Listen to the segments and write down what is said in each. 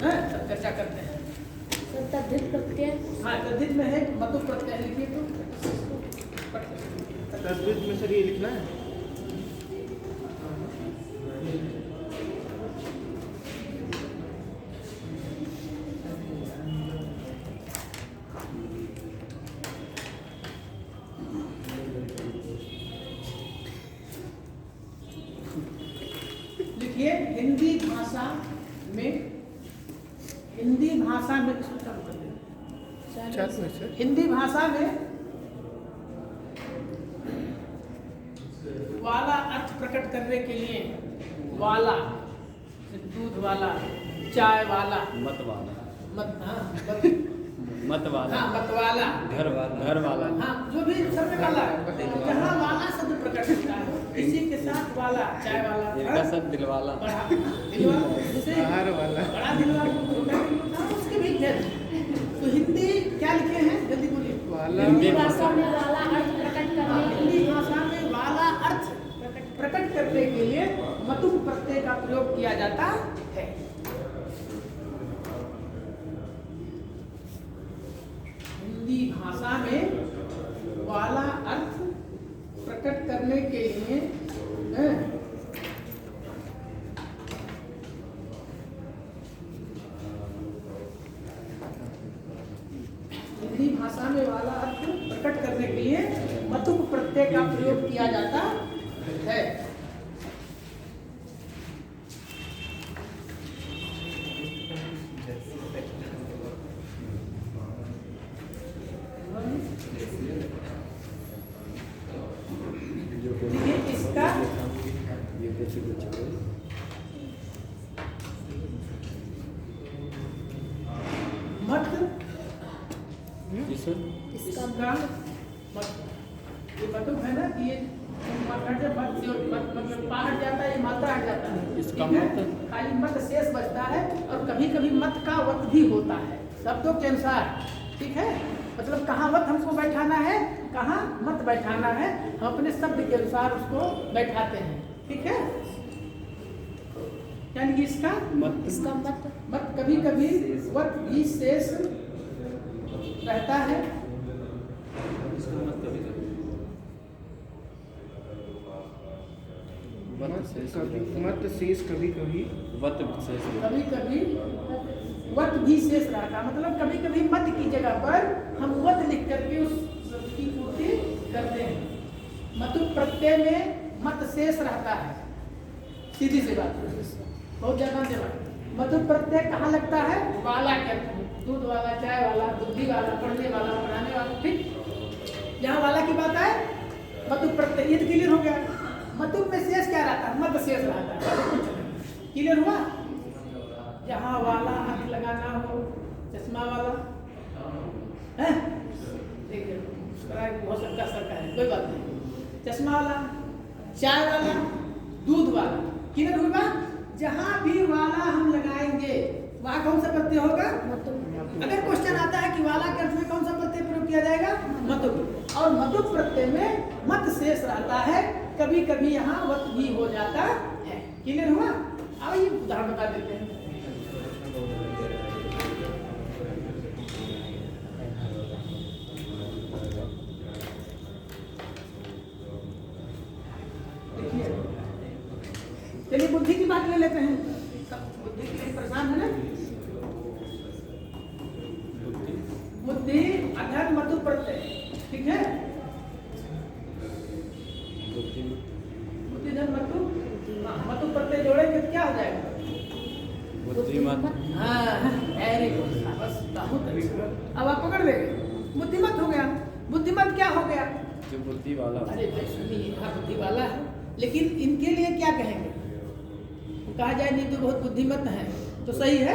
सब चर्चा करते हैं। तद्धित प्रत्यय। हाँ, तद्धित में है मतु प्रत्यय लिखिए तो तद्धित में सर ये लिखना है। लिखिए हिंदी भाषा में हिंदी भाषा में वाला अर्थ प्रकट करने के लिए वाला दूध वाला, चाय वाला, मत वाला, मत वाला, घर वाला, हाँ जो भी शब्द वाला जहाँ वाला शब्द प्रकट होता है इसी के साथ वाला, चाय वाला, इनका सब दिलवाला, बड़ा दिलवाला, जैसे बाहर वाला, बड़ा दिलवाला, छोटा दिलवाला, उसके भी भेद। तो हिंदी क्या लिखे हैं जल्दी बोलिए। हिंदी भाषा में वाला अर्थ प्रकट करने हिंदी भाषा में वाला अर्थ प्रकट करने के लिए मतु प्रत्यय का प्रयोग किया जाता है। हिंदी भाषा में वाला अर्थ प्रकट करने के लिए हिंदी भाषा में वाला अर्थ प्रकट करने के लिए मतु प्रत्यय का प्रयोग किया जाता है। इसका मत इसका मत ये मतुब है ना कि ये मतलब पा हट जाता है, ये मात्रा हट जाता है, इसका ठीक है? मत खाली मत शेष बचता है और कभी कभी मत का वत भी होता है शब्दों के अनुसार, ठीक है? मतलब कहाँ वत हमको बैठाना है, कहाँ मत बैठाना है, हम अपने शब्द के अनुसार उसको बैठाते हैं, ठीक है? यानी कि इसका मत कभी कभी वत भी शेष रहता है। मत शेष कभी कभी वत शेष कभी कभी वत भी शेष रहता, मतलब कभी कभी मत की जगह पर हम वत लिख करके उसकी पूर्ति करते हैं। मतु प्रत्यय में मत शेष रहता है, सीधी सी बात, बहुत ज्यादा से बात। मतु प्रत्यय कहाँ लगता है? वाला के अर्थ में, दूध वाला, चाय वाला, बुद्धि वाला, पढ़ने वाला, पढ़ाने वाला, ठीक? जहाँ वाला की बात है मतु प्रत्यय, ये तो क्लियर हो गया। मतु में शेष क्या रहता है? मत शेष रहता है, क्लियर हुआ? जहाँ वाला अर्थ लगाना हो, चश्मा वाला है, देखिए बहुत सबका सरकार है, कोई बात नहीं, चश्मा वाला, चाय वाला, दूध वाला, क्लियर हुआ? जहाँ भी वाला हम लगाएंगे वहाँ कौन सा प्रत्यय होगा? अगर क्वेश्चन आता है कि वाला के अर्थ में कौन सा प्रत्यय प्रयोग किया जाएगा? मतु। और मतु प्रत्यय में मत शेष रहता है, कभी कभी यहाँ वत भी हो जाता है, क्लियर हुआ? आइए उदाहरण बता देते हैं। चलिए बुद्धि की बात ले लेते हैं, बुद्धि के लिए परेशान है ना? बुद्धि अधर मतु प्रत्यय, ठीक है? बुद्धि धन मतु, मतु प्रत्यय जोड़ेंगे तो क्या हो जाएगा? बुद्धिमत। हाँ, वेरी गुड, बस बहुत अच्छा। अब आप पकड़ लेंगे, बुद्धिमत हो गया। बुद्धिमत क्या हो गया? जो बुद्धि वाला। अरे भाई सुनिए, हाँ बुद्धि वाला है, लेकिन इनके लिए क्या कहेंगे? कहा जाए नहीं तो बहुत बुद्धिमत है, तो सही है?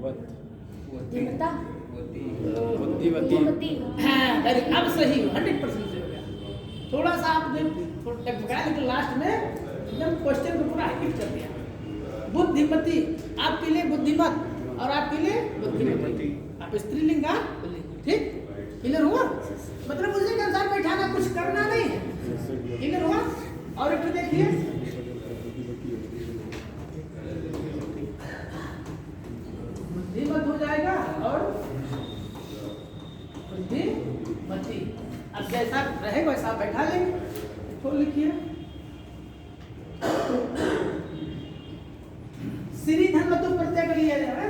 बुद्धिमता, बुद्धिमती। हाँ, अरे अब सही हो, 100% सही हो गया। थोड़ा सा आपने टकटकाया, लेकिन लास्ट में एकदम क्वेश्चन को पूरा हाईलाइट कर दिया। बुद्धिमती आपके लिए बुद्धिमत और आपके लिए बुद्धिमती, आप स्त्रीलिंग का ठीक, क्लियर हुआ? मतलब उसी के अनुसार बैठाना, कुछ करना नहीं है, क्लियर हुआ? और एक देखिए बुद्धिमत हो जाएगा और बुद्धिमती। अब जैसा रहेगा वैसा बैठा लेंगे। तो लिखिए श्री धनमतु प्रत्यय कर लिया जाए।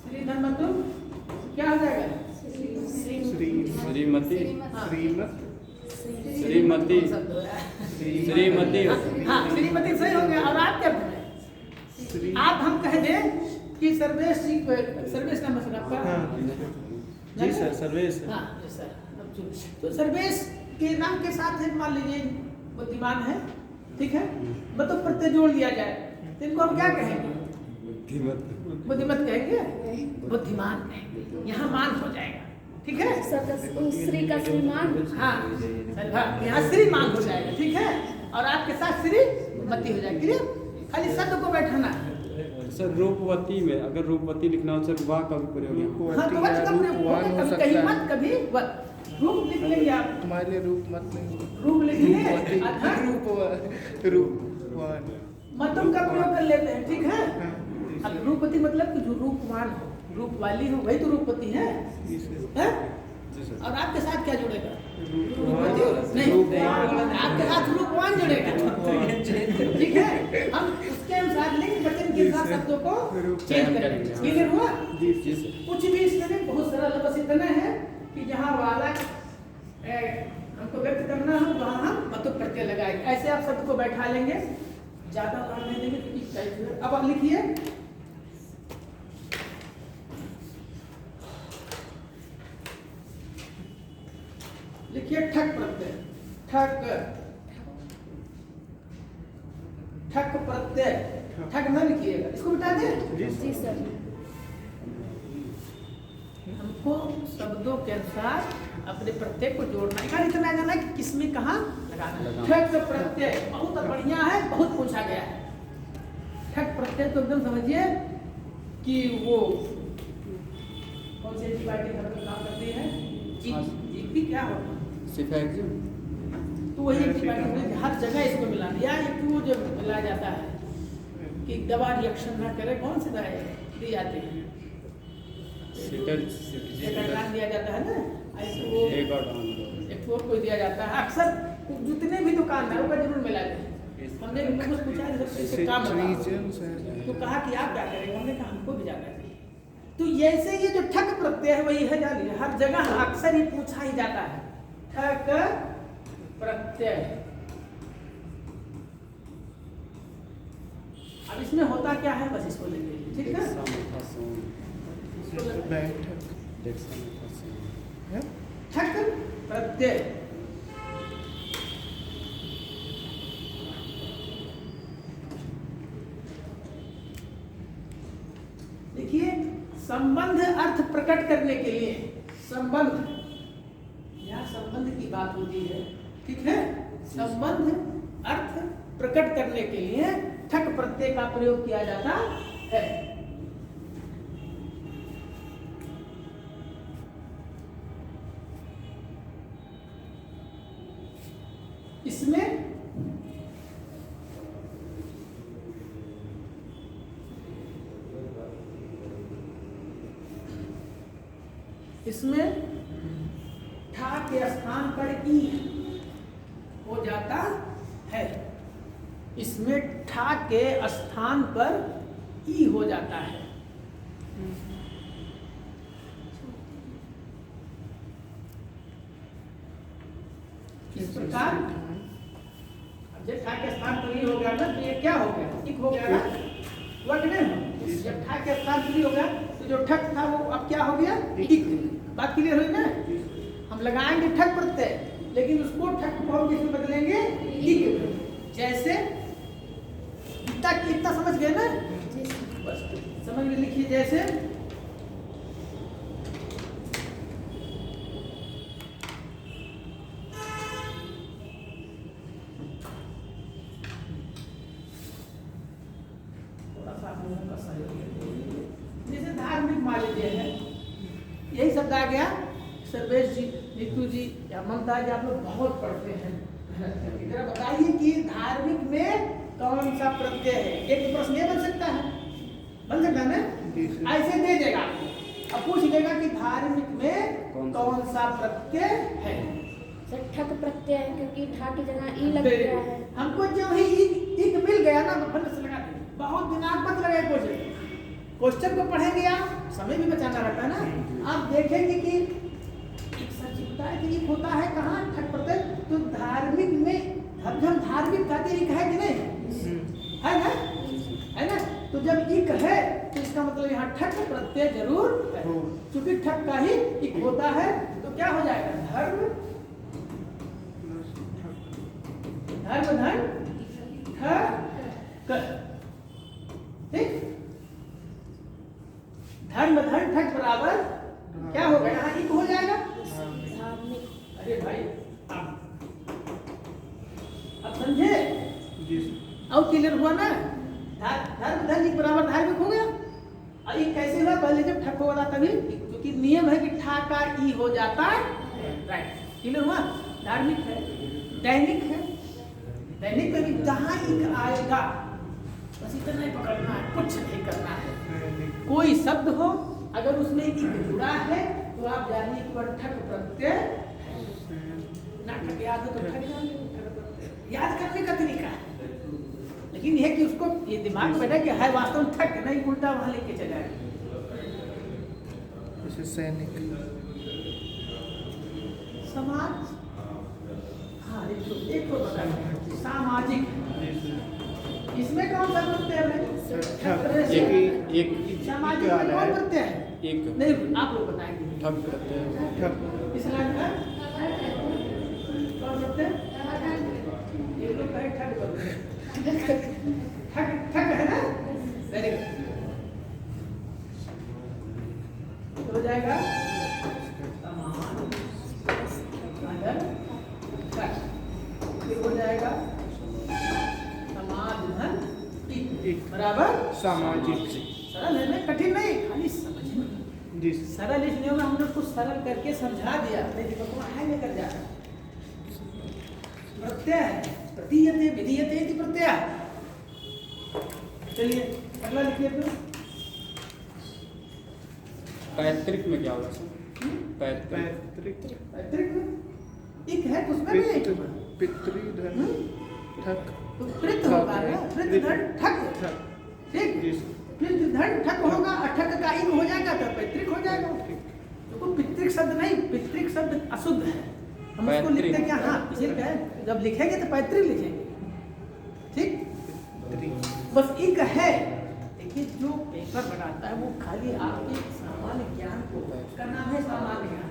श्री धनमतु क्या हो जाएगा? श्रीमती श्रीमत श्रीमती श्रीमती हाँ श्रीमती सही हो गया। और आप क्या बोल रहे हैं? आप हम कह दें कि सर्वेश जी सर्वेश नाम है आपका? जी सर सर्वेश हाँ जी सर। तो सर्वेश के नाम के साथ है मान लीजिए बुद्धिमान है, ठीक है, मतलब प्रत्यय जोड़ लिया जाए तो इनको हम क्या कहेंगे? बुद्धिमत कहेंगे, बुद्धिमान कहेंगे। यहाँ मान हो जाएगा, ठीक है। श्री का श्रीमान। हाँ यहाँ श्रीमान हो जाएगा, ठीक है। और आपके साथ श्री मती हो जाएगी। क्लियर? खाली शब्द को बैठाना है। सर रूपवती में अगर रूपवती लिखना हो सर वाह का भी प्रयोग हाँ तो वच का प्रयोग होगा, कभी कहीं मत कभी वत। रूप लिख लेंगे आप। तुम्हारे लिए रूप मत नहीं, रूप लिखिए अथा रूपवान मतों का प्रयोग कर लेते हैं, ठीक है। अब रूपवती मतलब कि जो रूपवान हो, रूप वाली हो, वही तो रूपवती है, हैं? और आपके साथ क्या जुड़ेगा? नहीं, आपके साथ रूपवान जुड़ेगा, ठीक है। हम उसके अनुसार लिंग वचन के हिसाब शब्दों को चेंज करेंगे। क्लियर हुआ? कुछ भी इसमें बहुत सरल, बस इतना है कि जहाँ वाला हमको व्यक्त करना हो वहाँ हम मतु प्रत्यय लगाएंगे। ऐसे आप शब्द को बैठा लेंगे, ज्यादा बार नहीं देंगे। अब आप लिखिए लिखिए ठक प्रत्यय। ठक ठक प्रत्यय। ठक ना लिखिएगा, इसको मिटा दें। जी सर। हमको शब्दों के अनुसार अपने प्रत्यय को जोड़ना है। इतना जाना कि किसमें कहाँ लगाना। ठक प्रत्यय बहुत बढ़िया है, बहुत पूछा गया है। ठक प्रत्यय तो एकदम समझिए कि वो कौन सी एंटीबायोटिक काम करती है? जीपी क्या होगा? तो वही एंटीबायोटिक हर जगह इसको मिला दिया। एक वो जो मिलाया जाता है कि दवा रिएक्शन ना करे, कौन सी दवाई दी जाती है? दिया जाता है ना, एक और कोई दिया जाता है। अक्सर जितने भी दुकानदारों का जरूर मिला जाए। हमने कुछ पूछा इससे काम तो कहा कि आप क्या करेंगे? हमने कहा हमको भी जाना चाहिए। तो ऐसे ये जो ठक प्रत्यय है वही है, जानिए हर जगह अक्सर ही पूछा ही जाता है। ठक प्रत्यय। अब इसमें होता क्या है बस इसको लेंगे, ठीक है। ठक प्रत्यय देखिए संबंध अर्थ प्रकट करने के लिए संबंध, यहाँ संबंध की बात होती है, ठीक है। संबंध अर्थ प्रकट करने के लिए ठक प्रत्यय का प्रयोग किया जाता है। इसमें ठा के स्थान पर ई हो जाता है। इसमें ठा के स्थान पर ई हो जाता है। इस प्रकार जब ठा के स्थान पर ई हो गया ना तो ये क्या हो गया? इक हो गया ना, वर्ग नहीं। जब ठा के स्थान पर ई हो गया तो जो ठक था वो अब क्या हो गया? इक। बात क्लियर हुई ना? हम लगाएंगे ठक प्रत्यय, लेकिन उसको ठक को हम किसमें बदलेंगे? इक। जैसे इतना समझ गए ना? बस समझ के लिखिए। जैसे जैसे धार्मिक मान लीजिए है, यही शब्द आ गया। सर्वेश जी, नीतू जी या ममता जी, आप लोग बहुत पढ़ते हैं। इधर बताइए कि धार्मिक में कौन सा प्रत्यय है। एक प्रश्न ये बन सकता है ना, ऐसे दे देगा आपको। अब पूछ लेगा कि धार्मिक में कौन सा प्रत्यय है। सर ठक प्रत्यय है क्योंकि ठा की जगह ई लग गया है। हमको जो ही एक मिल गया ना फल से लगा दे। बहुत दिमाग मत लगाए क्वेश्चन को पढ़ेंगे आप, समय भी बचाना रहता है ना। आप देखेंगे कि एक सचिवता है कि एक होता है कहाँ ठक प्रत्यय। तो धार्मिक में हम धार्मिक कहते एक है कि नहीं है ना। तो जब एक है तो इसका मतलब यहाँ ठक प्रत्यय जरूर है। चूंकि ठक का ही एक होता है तो क्या हो जाएगा, धर्म धन ठक। ठीक, धर्म धन ठक बराबर क्या होगा, यहाँ एक हो जाएगा धार्मिक। अरे भाई अब समझे और क्लियर हुआ ना। धर्म धन एक बराबर धार्मिक हो गया। और ये कैसे हुआ, पहले जब ठक होगा तभी, क्योंकि नियम है कि ठा का ई हो जाता है। राइट, क्लियर हुआ। धार्मिक है, दैनिक है। दैनिक में भी जहाँ एक आएगा बस इतना ही पकड़ना है, कुछ नहीं करना है। कोई शब्द हो अगर उसमें एक जुड़ा है तो आप जानिए कि वह ठक प्रत्यय ना। ठक याद हो तो ठक याद करने का तरीका है, लेकिन यह कि उसको ये दिमाग में बैठा कि है वास्तव में ठक नहीं, उल्टा वहां लेके चला है। जैसे सैनिक, समाज, हाँ एक तो बता दें, सामाजिक, इसमें कौन सा प्रत्यय है? एक सामाजिक में कौन प्रत्यय है? एक नहीं, आप लोग बताएंगे। ठग प्रत्यय। इस लाइन का कौन प्रत्यय? ये लोग कहे ठग प्रत्यय। ठग है ना, वेरी गुड। हो जाएगा फिर हो जाएगा समाज धन एक बराबर सामाजिक। सरल है ना, कठिन नहीं, खाली समझना। सरल इसलिए होगा हमने उसको सरल करके समझा दिया, नहीं देखो तुम आए लेकर जाकर प्रत्यय है, प्रतीयते विधीयते इति प्रत्यय। चलिए अगला लिखिए तो। पैतृक में क्या होगा सर? पैतृक में एक है तो उसमें भी एक पितृधन ठक। तो पृथ होगा ना, पृथधन ठक। ठीक, पृथधन ठक होगा और ठक का एक हो जाएगा तो पैतृक हो जाएगा। तो पितृक शब्द नहीं, पितृक शब्द अशुद्ध है। हम उसको लिखते क्या, हाँ इसे क्या है, जब लिखेंगे तो पैतृक लिखेंगे। ठीक, बस एक है। देखिए जो पेपर बनाता है वो खाली आपके सामान्य ज्ञान को का नाम है सामान्य ज्ञान।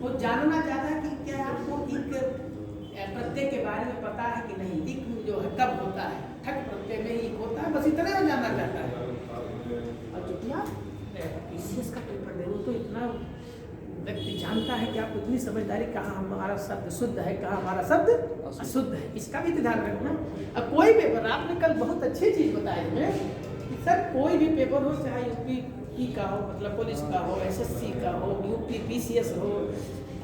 वो जानना चाहता है कि क्या आपको एक प्रत्यय के बारे में पता है कि नहीं, एक जो है कब होता है, ठक प्रत्यय में एक होता है, बस इतना वो जानना चाहता है। और जो आप पीसीएस का पेपर दे, वो तो इतना व्यक्ति जानता है कि आपको इतनी समझदारी, कहाँ हमारा शब्द शुद्ध है, कहाँ हमारा शब्द अशुद्ध है, इसका भी ध्यान रखना। अब कोई पेपर, आपने कल बहुत अच्छी चीज़ बताई हमें कि सर कोई भी पेपर हो, चाहे यूपी का हो, मतलब पुलिस का हो, एसएससी का हो, यूपी पीसीएस हो,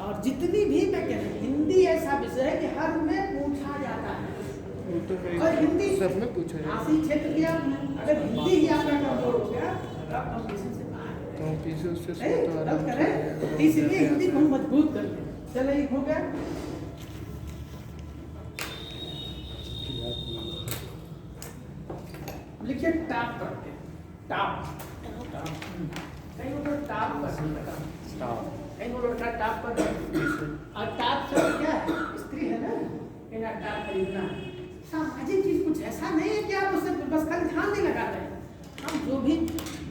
और जितनी भी मैं कह रही, हिंदी ऐसा विषय है कि हर में पूछा जाता है। और हिंदी सब में पूछा जाता है। आशी क्षेत्र की अगर हिंदी ही आपका कमजोर हो गया तो आप कॉम्पिटिशन से इसलिए हिंदी को मजबूत कर दें। चलो एक हो गया। लिखिए टाप करते, टाप कहीं वो टाप कर, कहीं वो लड़का टाप पर, और टाप से क्या है, स्त्री है ना, इन्हें टाप खरीदना। सामाजिक चीज कुछ ऐसा नहीं है कि आप उससे बस खाली ध्यान नहीं लगा रहे। हम जो भी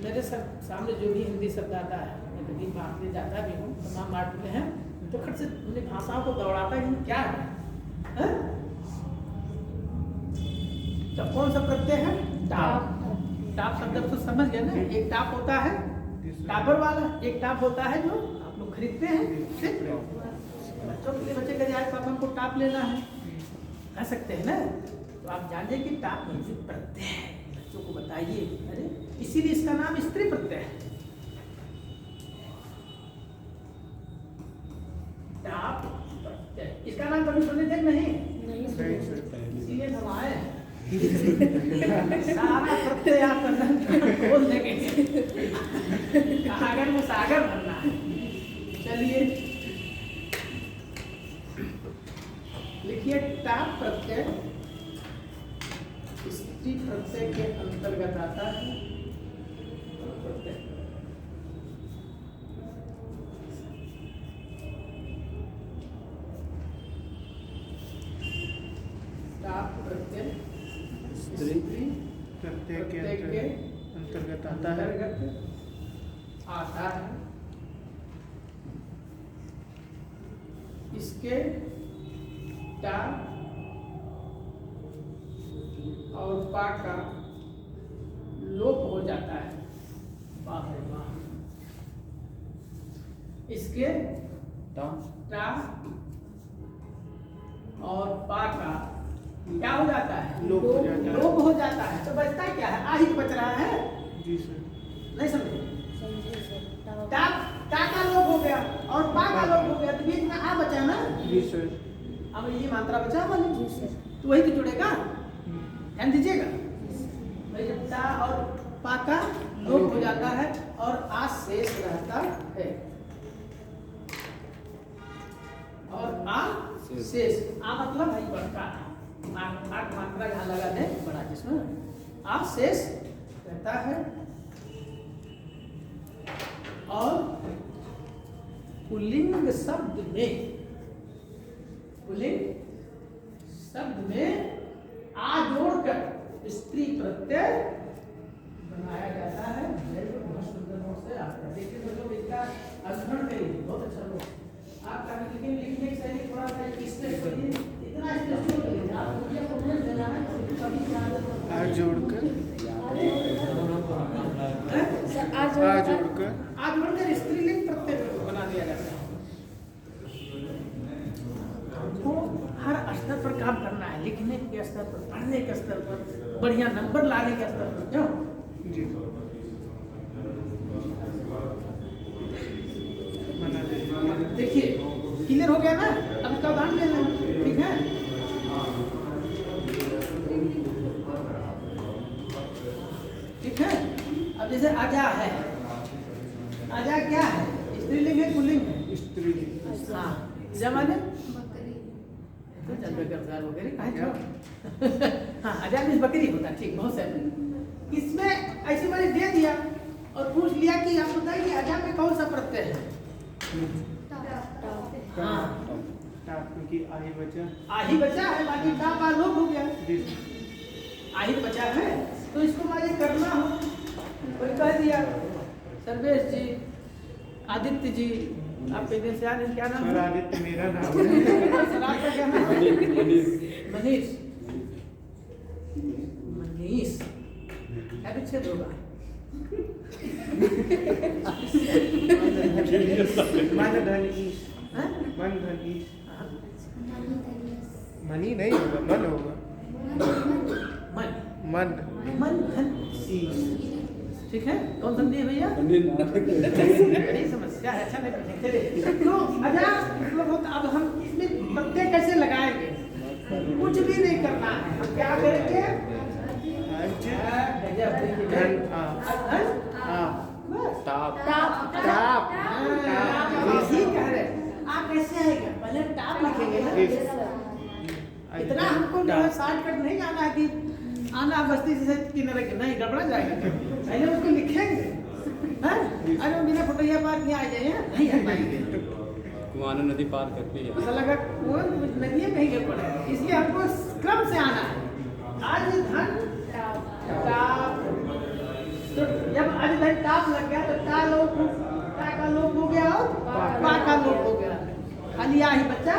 मेरे सामने जो भी हिंदी शब्द आता है, मैं कभी बांटने जाता भी हूँ, तमाम बांटते हैं, तो खट से मुझे भाषाओं को दौड़ाता है कि क्या है? तो कौन सा प्रत्यय है? टाप। टाप शब्द तो समझ गए ना, एक टाप होता है टापर वाला, एक टाप होता है जो आप लोग खरीदते हैं। ठीक, बच्चों के लिए बच्चे का जाए पापा हमको टाप लेना है, कह सकते हैं ना। तो आप जानिए कि टाप म्यूजिक प्रत्यय है, बच्चों को बताइए। अरे इसीलिए इसका नाम स्त्री प्रत्यय है। टाप प्रत्यय, इसका नाम कभी सुने थे नहीं? नहीं इसीलिए हम आए हैं। सारा प्रत्यय आप खोल देंगे। सागर में सागर भरना है। चलिए लिखिए टाप प्रत्यय स्त्री प्रत्यय के अंतर्गत आता है। प्रत्यय टाप प्रत्यय स्त्री प्रत्यय के अंतर्गत आता है। इसके टा और पा का लोप हो जाता है। वाह रे वाह। इसके टा टा और पा का क्या हो जाता है? लोप हो जाता है। लोप हो जाता है। तो बचता क्या है? आ ही बच रहा है। जी सर। नहीं समझे? समझे सर। टा टा का लोप हो गया और पा का लोप हो गया, तो बीच में आ बचा ना। जी सर। अब ये मात्रा बचा वाली, जी सर। तो वही तो जुड़ेगा। ध्यान दीजिएगा, भाई जब टा और पा का लोप हो जाता है और आ शेष रहता है। और आ शेष, आ मतलब भाई बड़का, आ मात्रा जहाँ लगा दे बड़ा, जिसमें आ शेष रहता है। और पुल्लिंग शब्द में आ जोड़कर स्त्री प्रत्यय बनाया जाता है। बहुत सुंदर नोट से आप देखिए, तो लोग इसका अध्ययन करिए, बहुत अच्छा लोग आपका। लेकिन लिखने की शैली थोड़ा सा इसमें इतना आप मुझे प्रोग्रेस देना है, कभी आ जोड़कर सर आ जोड़कर स्त्रीलिंग प्रत्यय बना दिया जाता है। तो हर स्तर पर काम करना है, लिखने के स्तर पर, पढ़ने के स्तर पर, बढ़िया नंबर लाने के स्तर पर। क्यों? जी बना दे। देखिए क्लियर हो गया ना। अब इसका उदाहरण ले लें, ठीक है? ठीक है। अब जैसे आजा है, आजा क्या है? स्त्रीलिंग है पुल्लिंग है? स्त्री। हाँ, जमाने हाँ, आजा मीन्स बकरी होता, ठीक, बहुत सही। इसमें ऐसे मैंने दे दिया और पूछ लिया कि आप बताइए आजा में कौन सा प्रत्यय है? हाँ, टाप क्योंकि आही बचा। आही बचा है, बाकी टा पा लोप हो गया। जी आही बचा है, तो इसको मुझे करना हो, कोई कह दिया सर्वेश जी, आदित्य जी, आपके दिन से आने क्या नाम सर। है? आदित्य मेरा नाम है। सर आपका क्या नाम है? मनीष। मनीष क्या विच्छेद होगा? मन धन ईश। हाँ? मन धन ईश। हाँ। मनी नहीं होगा, मन होगा। मन मन मन धन ईश। ठीक है। कौन संधि है भैया? बड़ी समस्या है। अच्छा नहीं पढ़े, चलिए। तो अच्छा मतलब अब हम इसमें प्रत्यय कैसे लगाएंगे? कुछ भी नहीं करना है, हम क्या करेंगे? धन आ टाप टाप टाप इसी कह रहे आप कैसे आएगा? पहले टाप लिखेंगे ना। इतना हमको शॉर्टकट नहीं जाना है कि आना बस्ती से किनारे के, नहीं गड़बड़ा जाएगा। पहले उसको लिखेंगे। अरे बिना फटैया पार नहीं आ जाए, नहीं हट पाएंगे। कुआनो नदी पार करके है। ऐसा लगा कौन नदिये में ही गिर पड़े, इसलिए हमको क्रम से आना है। आज धन टाप, तो जब आज धन टाप लग गया तो टा का लोप हो गया और पा का लोप हो गया, खाली आ ही बच्चा।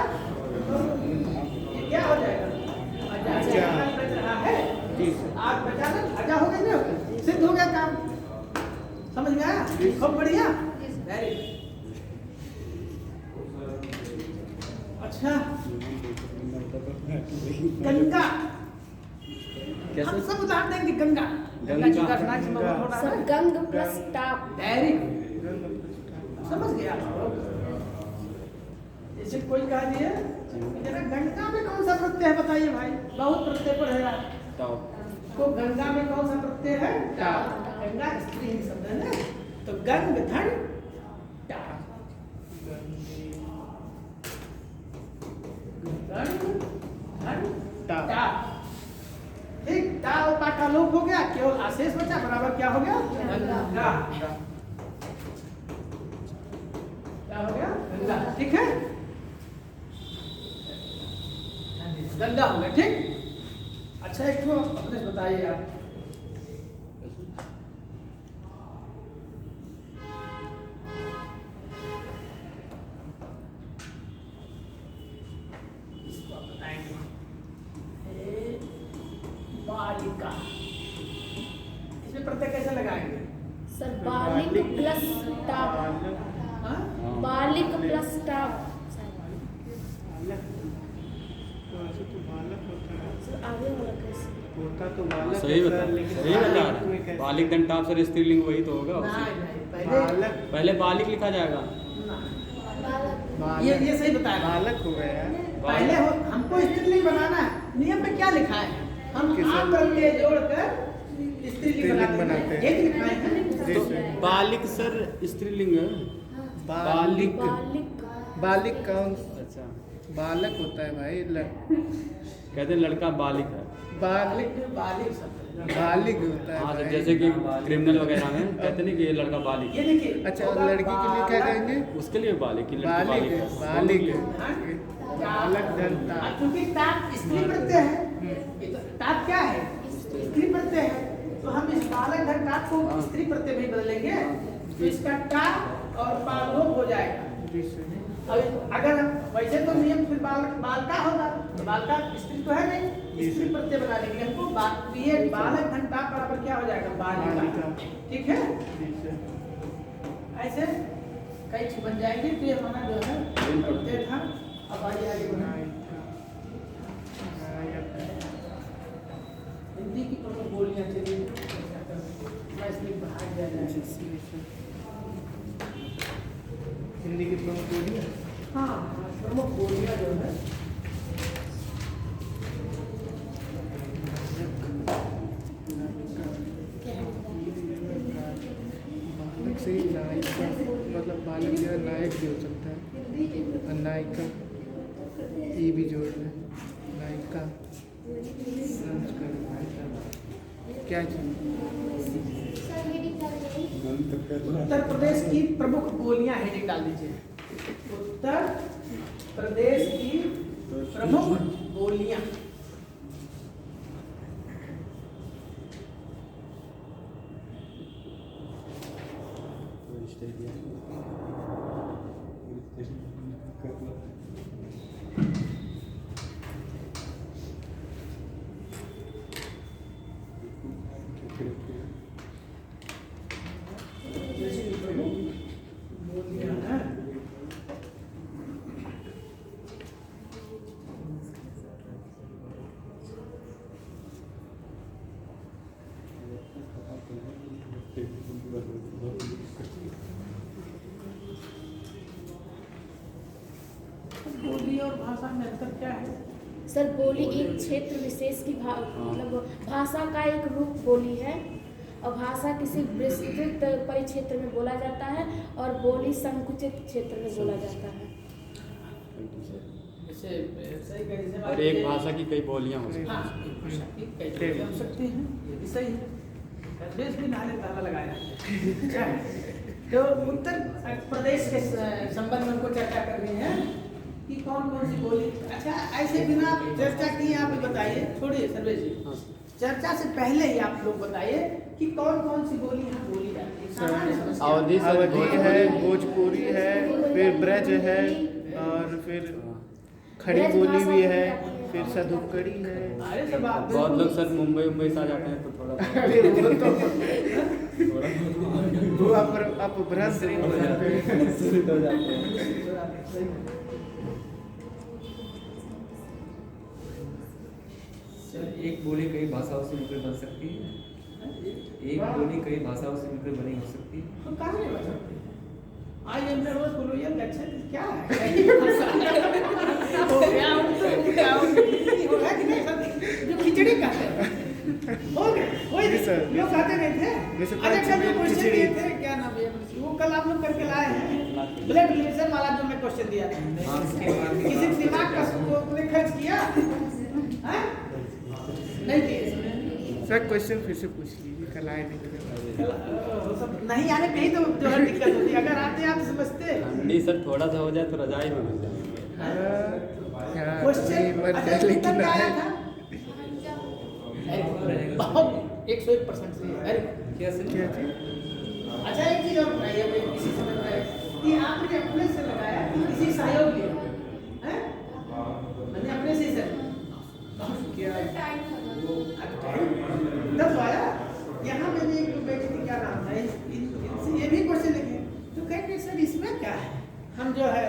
ये क्या हो जाएगा? आजा बच रहा है, आज बचा ना, आजा हो गया, सिद्ध हो गया काम। समझ में आया? खूब बढ़िया, वेरी गुड। अच्छा, गंगा, हम सब उदाहरण देंगे। गंगा जी का स्नान से मगन हो रहा सर है। गंग प्लस टाप। वेरी गुड, समझ गया आप लोग। जैसे कोई कह दिए जरा गंगा में कौन सा प्रत्यय है बताइए भाई? बहुत प्रत्यय पर है यार। टाप तो गंगा में कौन सा प्रत्यय है? टा। गंगा स्त्रीलिंग शब्द है ना, तो गंग धन टा। गंग धन टा। ठीक, टा और पा का लोप हो गया, केवल आशेष बचा, बराबर क्या हो गया? गंगा। क्या हो गया? गंगा। ठीक है, गंगा हो गया। ठीक, अच्छा एक तो अपने बताइए आप, इसको आप बताएंगे। बालिका, इसमें प्रत्यय कैसे लगाएंगे? सर बालिक प्लस टाप, हाँ? बालिक प्लस टाप। तो ऐसे तो बालक होता है, सर आगे वाला कैसे? होता तो बालक सही है बता सर, लेकिन सही बता बालक रहे में हैं। कैसे? बालिक दंड टाप सर स्त्रीलिंग वही तो होगा उसी। नहीं नहीं, पहले बालक पहले बालिक लिखा जाएगा। बालक ये सही बताया। बालक हो गया यार। पहले हो, हमको स्त्रीलिंग बनाना है, नियम में क्या लिखा है? हम किसका? आम प्रत्यय जोड़कर स्त्रीलिंग बनाते हैं, ये लिखा है। जी तो सर। बालिक सर स्त्रीलिंग है। बालिक बालिक बालिक कौन? अच्छा, बालक होता है भाई, कहते हैं लड़का बालिक है। बालिक बालिक शब्द है। बालिक होता है हाँ सर, भाई। जैसे कि क्रिमिनल वगैरह में कहते नहीं कि ये लड़का बालिक ये है, देखिए, अच्छा, और लड़की के लिए क्या कहेंगे? उसके लिए बालिक की लड़की बालिक बालिक है। बालिक हाँ? बालक जनता। क्योंकि टाप स्त्री प्रत्यय है, ये तो टाप क्या है? स्त्री प्रत्यय है, तो हम इस बालक धन टाप को स्त्री प्रत्यय में ही बदलेंगे, तो इसका टा और पा लोप हो जाएगा। जी सर। अब अगर वैसे तो नियम फिर बालका होगा, तो बालका स्त्री तो है नहीं, स्त्री प्रत्यय बना लेंगे हमको। ये बालक घन टाप बराबर क्या हो जाएगा? बालिका। ठीक है, जी सर। ऐसे कई चीज बन जाएंगे। तो ये हमारा जो है प्रत्यय था। अब आगे आगे बढ़ाएं। हिंदी की प्रमुख बोलियां चलिए, मैं इसमें बाहर जा जाए। हिंदी की प्रमुख बोलियां? हाँ, प्रमुख बोलियां जो है बालक से ही नायिका, मतलब बालक जो है नायक भी हो सकता है, और नायिका ई भी जोड़ रहे, नायिका क्या चीज? उत्तर प्रदेश की प्रमुख बोलियां हेडिंग डाल दीजिए। उत्तर प्रदेश की प्रमुख बोलियां। बोलियां हैं। बोली और भाषा में अंतर क्या है? सर बोली एक क्षेत्र विशेष की मतलब भाषा का एक रूप बोली है, और भाषा किसी विस्तृत परिक्षेत्र में बोला जाता है, और बोली संकुचित क्षेत्र में बोला जाता है। और एक भाषा की कई बोलियां हो सकती हाँ, हैं। एक भाषा की कई बोलियां हो सकती हैं, ये भी सही है। देश भी नाले ताला लगाया। अच्छा, तो उत्तर प्रदेश के संबंध में हमको चर्चा करनी है कि कौन कौन सी बोली। अच्छा, ऐसे बिना चर्चा किए आप बताइए, छोड़िए सर्वेश जी, चर्चा से पहले ही आप लोग बताइए कि कौन कौन सी बोली यहाँ बोली जाती है। सामान्य समस्या। अवधि सर, अवधि है, भोजपुरी है, फिर ब्रज है, और फिर खड़ी ब्रज बोली भाषा भी में है, जाती है। फिर सदुक्कड़ी है। अरे सब आप बहुत लोग सर मुंबई से आ जाते हैं तो थोड़ा वो अपभ्रंश हो जाते हैं। हो जाते हैं। एक बोली कई भाषाओं से मिलकर बन सकती है। एक बोली कई भाषाओं से मिलकर बनी हो सकती है। तो कहाँ नहीं बन सकते? आज हमने रोज बोलो ये लक्षण क्या है? हो गया, हो गया, हो गया, हो गया कि नहीं? जो खिचड़ी कहते हैं। हो गए कोई जी सर। लोग आते नहीं थे। जैसे अच्छा कल जो पंचमेल क्वेश्चन खिचड़ी। दिए थे क्या नाम है वो कल आप लोग करके लाए हैं ब्लड रिलेशन वाला जो मैं क्वेश्चन दिया था हाँ, उसके बाद भी किसी बात दिमाग का चर्चा तुमने खर्च किया हैं? नहीं किए सर क्वेश्चन फिर से पूछ लीजिए, कल आए नहीं थे। सब नहीं आने पे ही तो जो है दिक्कत होती है। अगर आते आप समझते नहीं सर, थोड़ा सा हो जाए तो रजाई में मिल जाएंगे। हाँ, क्वेश्चन मर अच्छा जाए उत्तर लेकिन क्या आया आए। था? बहुत 101% सही है। Very good. क्या सर? क्या चीज? अच्छा एक चीज और बताइए मुझे इसी समय में कि आपने अपने से लगाया कि किसी सहयोग लिया हैं? मैंने अपने से ही सर तब आया यहाँ मैंने एक बेटी थी क्या नाम था इनसे ये भी क्वेश्चन लिखे तो कहते सर इसमें क्या है हम जो है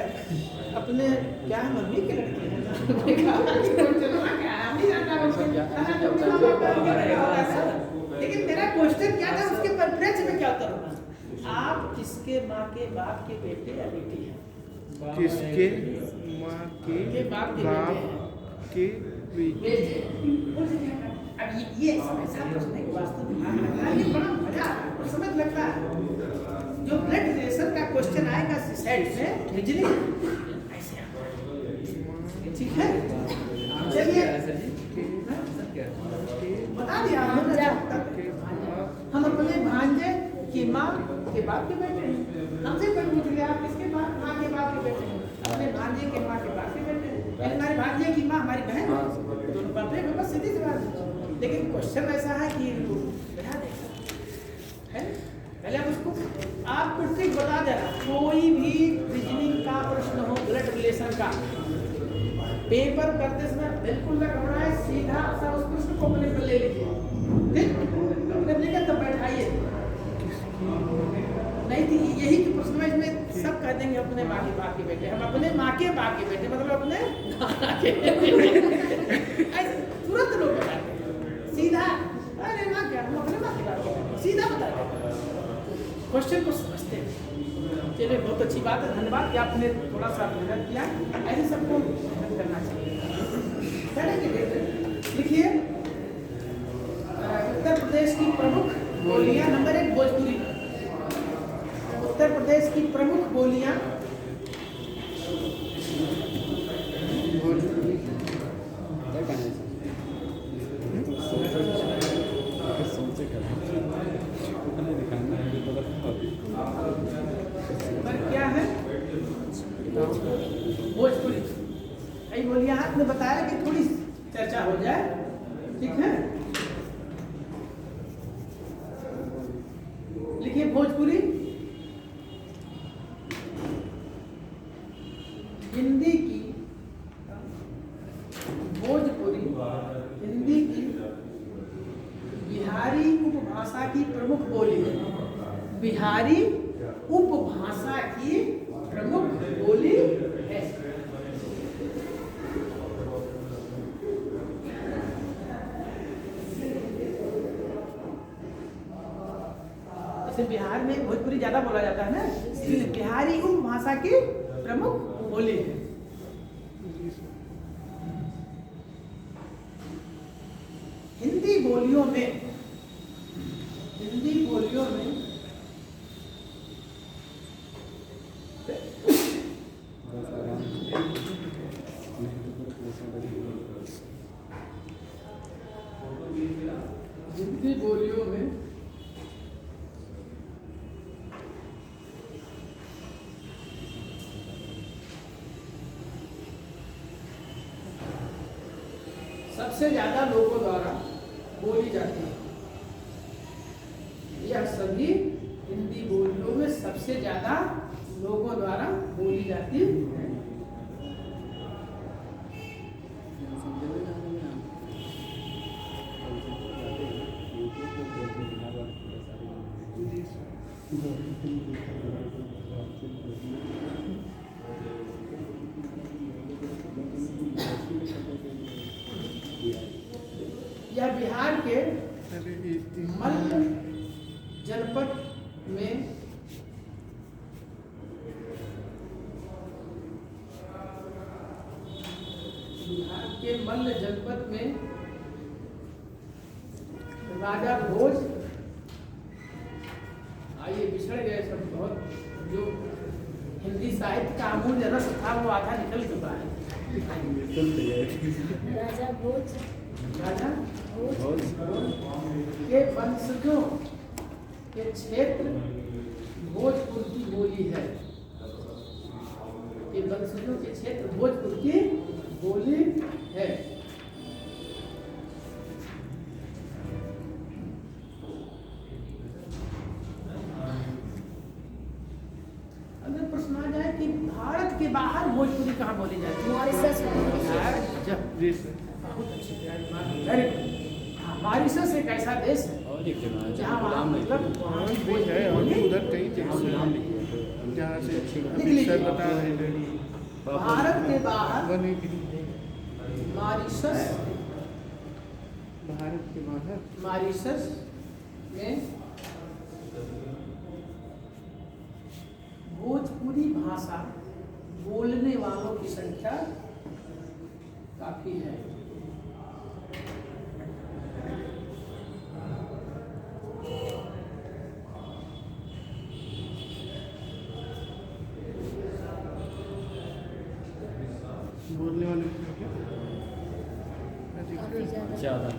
अपने क्या है मम्मी के लड़के हैं हमने कहा कि चलो ना क्या है, हम नहीं जानता लेकिन मेरा क्वेश्चन क्या था उसके परिप्रेक्ष्य में क्या उत्तर होगा आप किसके माँ के बाप के बेटे या बेटी हैं किसके माँ के बाप के बाप के बेटे। अब ये ऐसा प्रश्न है कि वास्तव में ये बड़ा मजा आता है और समझ लगता है जो ब्लड रिलेशन का क्वेश्चन आएगा सेट में रीजनिंग ऐसे आता है। ठीक है क्या चलिए है सर जी? सर क्या है? बता दिया हम अपने भांजे की माँ के बाप के बेटे हैं हमसे कोई पूछ लिया आप किसके माँ के बाप के बेटे हैं अपने भांजे के माँ के बाप के बेटे हैं यानी हमारे भांजे की माँ हमारी बहन है दोनों बाप हैं बस सीधी सी बात है। लेकिन क्वेश्चन ऐसा है कि बता देगा है पहले हम उसको आपको ट्रिक बता दे रहा कोई भी रीजनिंग का प्रश्न हो ब्लड रिलेशन का पेपर करते समय बिल्कुल न घबराए सीधा सा उस प्रश्न को अपने पर ले लीजिए ठीक अपने लेकर तब बैठाइए नहीं थी यही तो प्रश्न है इसमें सब कह देंगे अपने माँ के बाप के बेटे हम अपने माँ के बाप के बेटे मतलब अपने नाना के ऐसे तुरंत लोग बताते हैं सीधा अरे माँ क्या हम अपने माँ के बाप के बेटे सीधा बताते हैं क्वेश्चन को समझते हैं। चलिए बहुत अच्छी बात है धन्यवाद कि आपने थोड़ा सा मेहनत किया ऐसे सबको मेहनत करना चाहिए। चलेंगे लिखिए उत्तर प्रदेश की प्रमुख बोलियां नंबर 1 भोजपुरी उत्तर प्रदेश की प्रमुख बोलियां क्या कहना है सोचे कर दिखाना है नंबर क्या है भोजपुरी कई बोलियां आपने बताया कि थोड़ी चर्चा हो जाए ठीक है। लिखिए भोजपुरी हिंदी की भोजपुरी हिंदी की बिहारी उपभाषा की प्रमुख बोली है बिहारी उपभाषा की प्रमुख बोली है। जैसे बिहार में भोजपुरी ज्यादा बोला जाता है ना इसलिए बिहारी उपभाषा की प्रमुख बोली है। हिंदी बोलियों में हिंदी बोलियों में सबसे ज्यादा लोगों द्वारा बोली जाती है यह सभी हिंदी बोलियों में सबसे ज्यादा लोगों द्वारा बोली जाती है। यह बिहार के मल्ल जनपद में बहुत जो हिंदी साहित्य का अमूल्य रस था वो आधा निकल चुका है। राजा भोज राजा भोज के वंशजों के क्षेत्र भोजपुर की बोली है। ये वंशजों के क्षेत्र भोजपुर की बोली है। अगर प्रश्न आ जाए कि भारत के बाहर भोजपुरी कहाँ बोली जाती है? मॉरिशस यार, जब जी सर। बहुत अच्छी वेरी गुड। हाँ, मॉरिशस एक ऐसा देश है और एक जगह है जहाँ वहाँ मतलब वहाँ की कोई है और भी उधर कई नाम नाम जगह लिखिए। जहाँ से लिख अभी लीजिए। सर बता रहे हैं भारत के बाहर वन एटी मॉरिशस भारत के बाहर मॉरिशस में भोजपुरी भाषा बोलने वालों की संख्या काफी है। बोलने वाले की संख्या अधिक काफी है। ज्यादा। ज़्यादा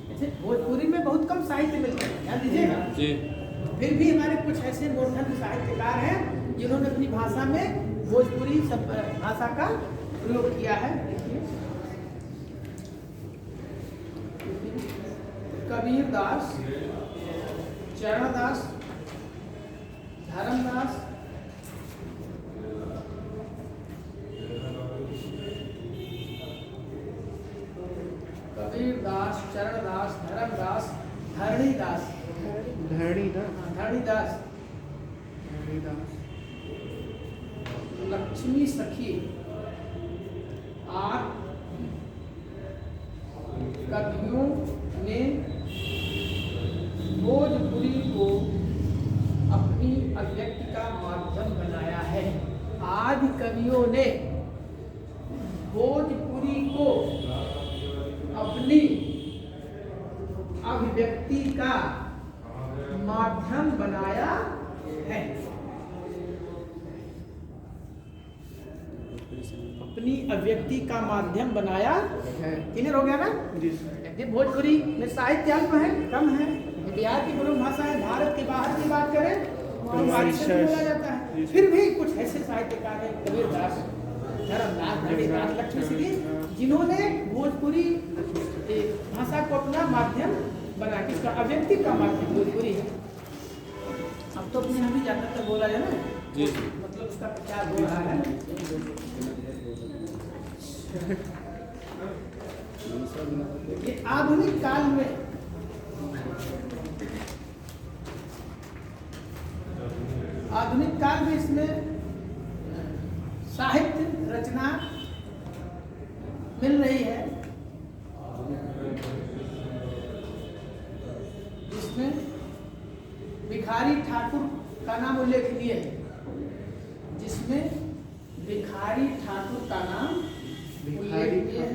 जैसे भोजपुरी में बहुत कम साहित्य मिलते हैं, ध्यान दीजिएगा। जी। फिर भी हमारे कुछ ऐसे मूर्धन्य साहित्यकार हैं जिन्होंने अपनी भाषा में भोजपुरी भाषा का प्रयोग किया है। देखिए, कबीरदास, चरणदास, धर्मदास, कबीरदास, चरणदास, धर्मदास, धरणीदास, धरणीदास, लक्ष्मी सखी आदि कवियों ने भोजपुरी को अपनी अभिव्यक्ति का माध्यम बनाया है। आदि कवियों ने भोजपुरी को अपनी अभिव्यक्ति का माध्यम बनाया है। अपनी अभिव्यक्ति का माध्यम बनाया है। क्लियर हो गया ना? जी सर। यदि भोजपुरी में साहित्य अल्प है, कम है, ये बिहार की प्रमुख भाषा है। भारत के बाहर की बात करें तो मॉरिशस में बोला जाता है। फिर भी कुछ ऐसे साहित्यकार हैं, कबीरदास, धर्मदास, धरणीदास, लक्ष्मी सखी, जिन्होंने भोजपुरी भाषा को अपना माध्यम बना के इसका अभिव्यक्ति का माध्यम भोजपुरी है। अब तो अपने यहाँ भी ज्यादातर बोला जाए ना, जी। मतलब उसका प्रचार हो रहा है। ये आधुनिक काल में इसमें साहित्य रचना मिल रही है, जिसमें भिखारी ठाकुर का नाम उल्लेखनीय है। जिसमें भिखारी ठाकुर का नाम उल्लेखनीय है।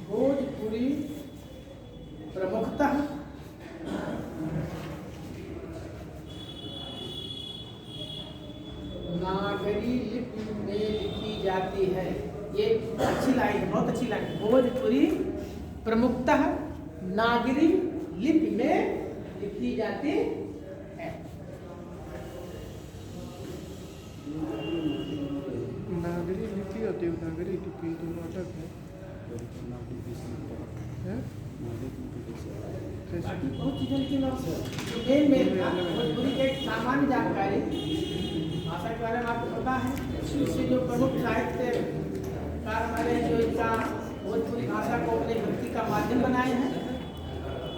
भोजपुरी प्रमुखतः नागरी लिपि में लिखी जाती है। ये अच्छी लाइन है, बहुत अच्छी लाइन। भोजपुरी प्रमुखतः नागरी लिपि में लिखी जाती है। नागरी लिपि और देवनागरी लिपि दोनों अलग है। हैं? कैसे? बाकी बहुत चीज़ें लेकिन मेन था भोजपुरी की एक सामान्य जानकारी भाषा के बारे में आपको पता है। इससे जो प्रमुख साहित्यकार हमारे हैं, जो इनका भोजपुरी भाषा को अपने व्यक्ति का माध्यम बनाए हैं।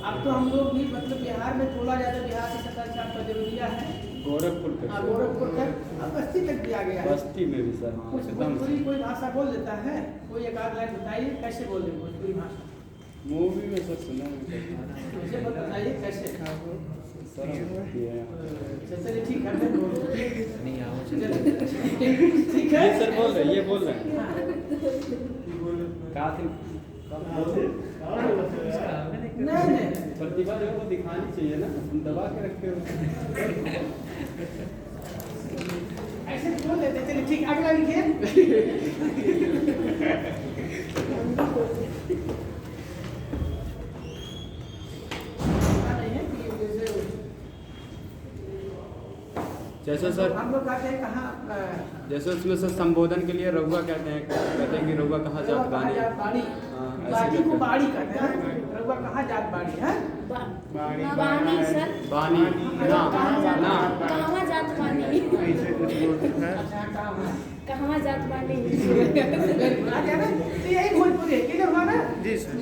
अब तो हम लोग भी मतलब बिहार में बोला जाता है, बिहार की 17 देवरिया है, गोरखपुर तक, गोरखपुर तक, अब बस्ती तक दिया गया है। बस्ती में भी सर कुछ भोजपुरी कोई भाषा बोल देता है, कोई एक आध लाइन बताइए कैसे बोल रहे भोजपुरी भाषा? मूवी में सर सुना है। कैसे बताइए? चलिए ठीक है नहीं आओ चलिए ठीक है ये सर बोल रहे हैं, ये बोल रहे हैं। हाँ। कहा थी नहीं नहीं प्रतिभा जो है वो दिखानी चाहिए ना, तुम दबा के रखे हो। ऐसे बोल लेते चलिए ठीक अगला लिखिए जैसे सर हम लोग कहते हैं कहाँ जैसे उसमें सर संबोधन के लिए रउआ कहते हैं कि रउआ कहाँ जात बानी। बाड़ी हाँ, ऐसे बाड़ी को कहते हैं। बाड़ी कहते हैं रउआ कहाँ जात बाड़ी है बानी सर बानी ना ना कहवा जात बानी ऐसे कुछ बोलते हैं। अच्छा कहाँ है कहवा जात बानी आ गया ना तो यही भोजपुरी है किधर हुआ ना जी सर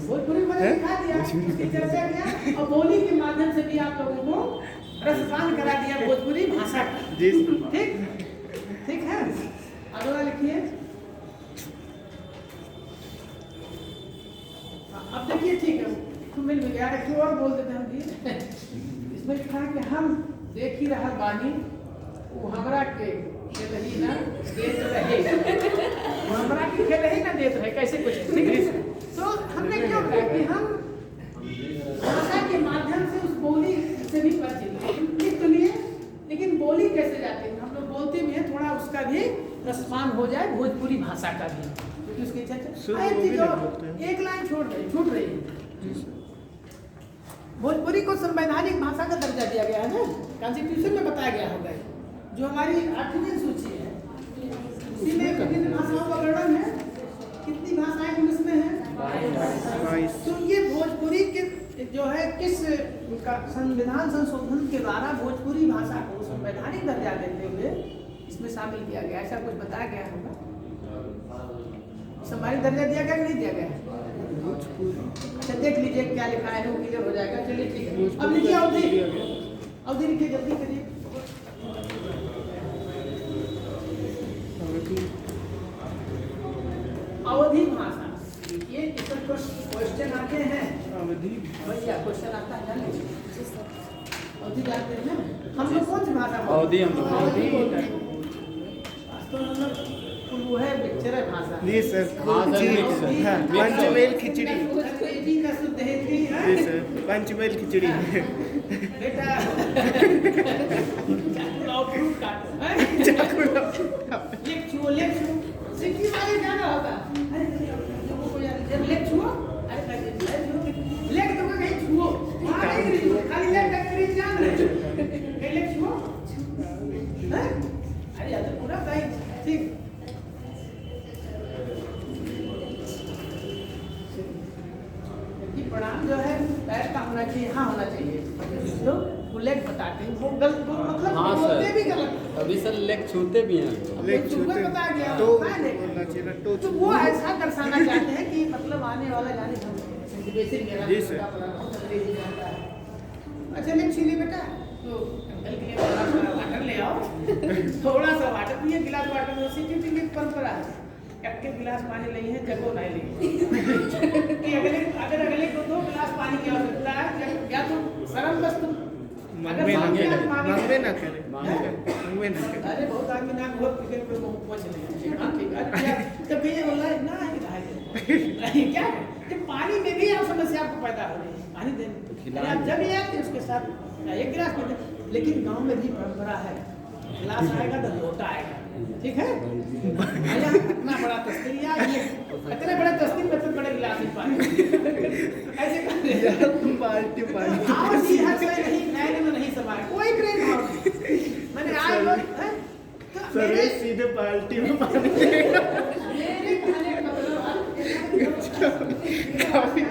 भोजपुरी मैंने दिखा दिया इसकी चर्चा किया और बोली के माध्यम से भी आप लोगों को रसपान करा दिया भोजपुरी भाषा का जी सर ठीक ठीक है अगला लिखिए अब देखिए ठीक है तो मिल भी गया रखिए और बोल देते हम भी इसमें लिखा है कि हम देख ही रहा बानी वो हमरा के खेलही ना देत रहे वो हमरा के खेलही ना देत रहे कैसे कुछ ठीक है तो हमने क्यों कहा कि हम भाषा के माध्यम से उस बोली से भी परिचित हैं लिख तो लिए लेकिन बोली कैसे जाते हैं हम लोग बोलते भी हैं थोड़ा उसका भी रसमान हो जाए भोजपुरी भाषा का भी क्योंकि उसकी शुद्ध चर्चा वो भी नहीं बोलते हैं। एक लाइन छूट रही है भोजपुरी को संवैधानिक भाषा का दर्जा दिया गया है ना कॉन्स्टिट्यूशन में बताया गया होगा जो हमारी 8वीं सूची है उसी में विभिन्न भाषाओं का वर्णन है कितनी भाषाएं इंग्लिश में है 22 तो ये भोजपुरी के जो है किस का संविधान संशोधन के द्वारा भोजपुरी भाषा को संवैधानिक दर्जा देते हुए इसमें शामिल किया गया ऐसा कुछ बताया गया होगा संवैधानिक दर्जा दिया गया कि नहीं दिया गया अच्छा देख लीजिए क्या लिखा है वो क्लियर हो जाएगा चलिए ठीक है अब लिखिए अवधि अवधि लिखिए जल्दी करिए अवधि भाषा ये क्वेश्चन आते हैं भैया क्वेश्चन आता है जान लीजिए अवधि जानते हैं ना हम लोग कौन सी भाषा बोलते हैं? अवधि हम लोग अवधि बोलते हैं वास्तव में मतलब वो है पिक्चर है भाषा जी सर हाँ, सर, जी mix है। हाँ, Mix है। पंचमेल खिचड़ी अंग्रेजी का शुद्ध हिंदी है जी सर पंचमेल खिचड़ी बेटा चाकू फ्रूट काटो हैं? लेक छुओ सिक्की वाले जाना होगा अरे लोगों को यार जब लेक छुओ अरे लेक तो कहीं छुओ वहाँ नहीं छुओ खाली लेक तक कहीं जान रहे कहीं लेक छुओ हैं? अरे यार तो पूरा कहीं ठीक कि प्रणाम जो है पैर का होना चाहिए हाँ होना चाहिए तो वो लेग बताते हैं वो गलत वो मतलब हाँ, बोलते सर। भी गलत अभी सर लेग छूते भी हैं लेग तो छूते बता गया तो हाँ, लेग। बोलना चाहिए ना तो तो वो ऐसा दर्शाना चाहते हैं कि मतलब आने वाला जाने हम बेसिक मेरा जी, सर। अंग्रेजी जानता है अच्छा लेग छीलिए बेटा तो अंकल के लिए थोड़ा सा वाटर ले आओ थोड़ा सा वाटर पिए गिलास वाटर में सिटी की परंपरा है एक गिलास पानी नहीं है जगो नहीं ली कि अगर अगले को 2 गिलास पानी की आवश्यकता है या तो शर्म बस तुम मांगवे ना करे मांगवे ना करे मांगवे। मांगवे ना करे अरे बहुत आदमी ना बहुत क्रिकेट पे मुंह पोछ नहीं हां ठीक है अच्छा तो भैया बोला ना नहीं क्या तो पानी में भी आप समस्या आपको पैदा हो रही है पानी देने अरे आप जब ले आते उसके साथ 1 गिलास पीते लेकिन गांव में भी परंपरा है गिलास आएगा तो लोटा आएगा ठीक है भैया इतना बड़ा तस्वीर यार ये इतने बड़े तस्वीर में तो बड़े गिलास में पानी ऐसे करते हैं पार्टी आओ जी हर से नहीं नए में नहीं समाए कोई प्रेम भाव नहीं मैंने आए लोग हैं? तो सर मेरे सीधे पार्टी में पानी मेरे कहने का मतलब काफी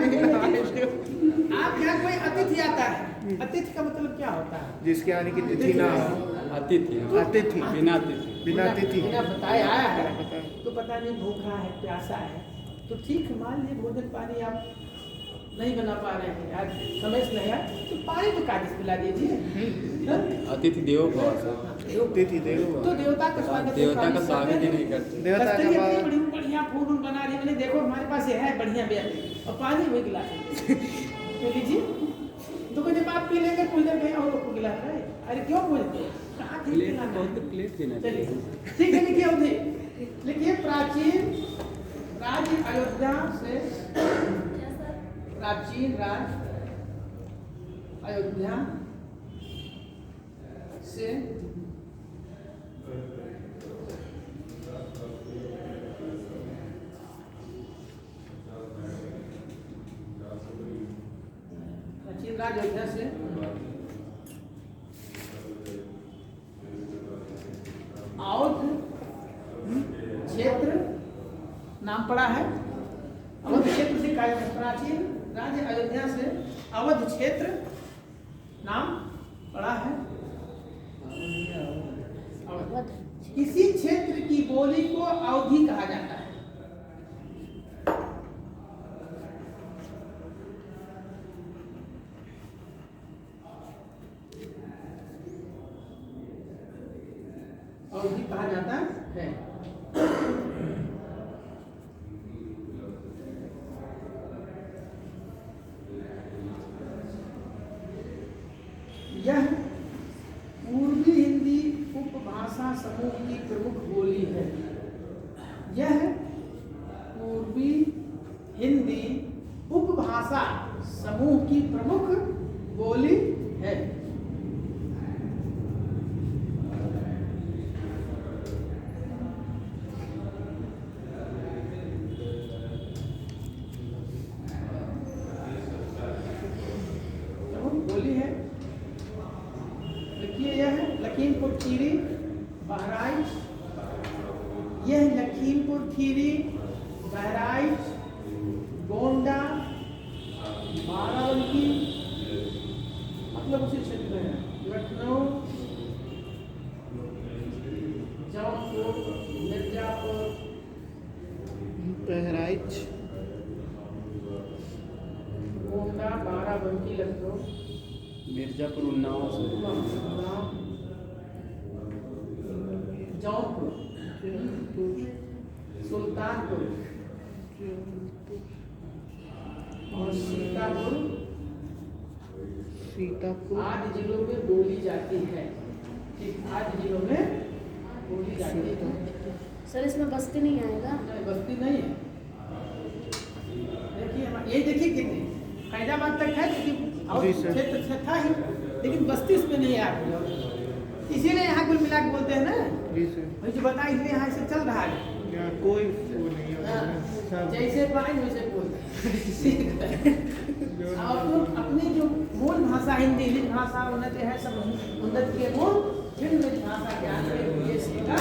आप यहाँ कोई अतिथि आता है अतिथि का मतलब क्या होता है जिसके आने की तिथि ना हो अतिथि अतिथि बिना अतिथि बिना तिथि बिना बताए आया है तो पता नहीं भूखा है प्यासा है तो ठीक मान लीजिए भोजन पानी आप नहीं बना पा रहे हैं आज समय से नहीं है तो पानी तो कागज पिला दीजिए हाँ? अतिथि देवो भव सर तिथि देव तो देवता का स्वागत देवता का स्वागत ही नहीं करते देवता का कस्तूरी स्वागत। इतनी बढ़िया फूल बना रही मैंने देखो हमारे पास ये है बढ़िया बेल और पानी वही गिलास में। तो लीजिए तो जब आप पी लेंगे कुछ देर कहीं और को गिला है, अरे क्यों बोलते कहाँ ठीक प्लेट खिलाना है? बहुत प्लेट देना चलिए चाहिए। ठीक है, लिखिए अवधि, लिखिए प्राचीन राज्य अयोध्या से, प्राचीन राज्य अयोध्या से प्राचीन राज्य अयोध्या से अवध क्षेत्र नाम पड़ा है, अवध क्षेत्र से कहा जाता है। प्राचीन राज्य अयोध्या से अवध क्षेत्र नाम पड़ा है। अवध। किसी क्षेत्र की बोली को अवधि कहा जाता है। अवधि कहा जाता है। यह पूर्वी हिंदी उपभाषा समूह की प्रमुख बोली है। यह पूर्वी हिंदी उपभाषा समूह की प्रमुख बोली है। बोली है, देखिए यह लखीमपुर खीरी बहराइच, यह लखीमपुर खीरी बहराइच गोंडा बाराबंकी मतलब उसी क्षेत्र में है। लखनऊ जौनपुर मिर्जापुर बहराइच गोंडा बाराबंकी लखनऊ मिर्जापुर उन्नाव से जौनपुर सुल्तानपुर और सीतापुर आदि जिलों में बोली जाती है। ठीक, आदि जिलों में बोली जाती है। सर इसमें बस्ती नहीं आएगा? नहीं, बस्ती नहीं है। देखिए यही देखिए कितनी फैजाबाद तक है, क्योंकि और जी सर। क्षेत्र से था ही, लेकिन बस्ती इसमें नहीं आ रही। इसीलिए यहाँ कुल मिला के बोलते हैं ना, जी सर। वही जो बता, इसलिए यहाँ से चल रहा है। यहाँ कोई वो नहीं है, हाँ, सब जैसे पाए वैसे बोलते हैं। और तो अपनी जो मूल भाषा हिंदी, निज भाषा उन्नत है सब उन्नत के मूल, फिर निज भाषा ज्ञान के लिए सीखा।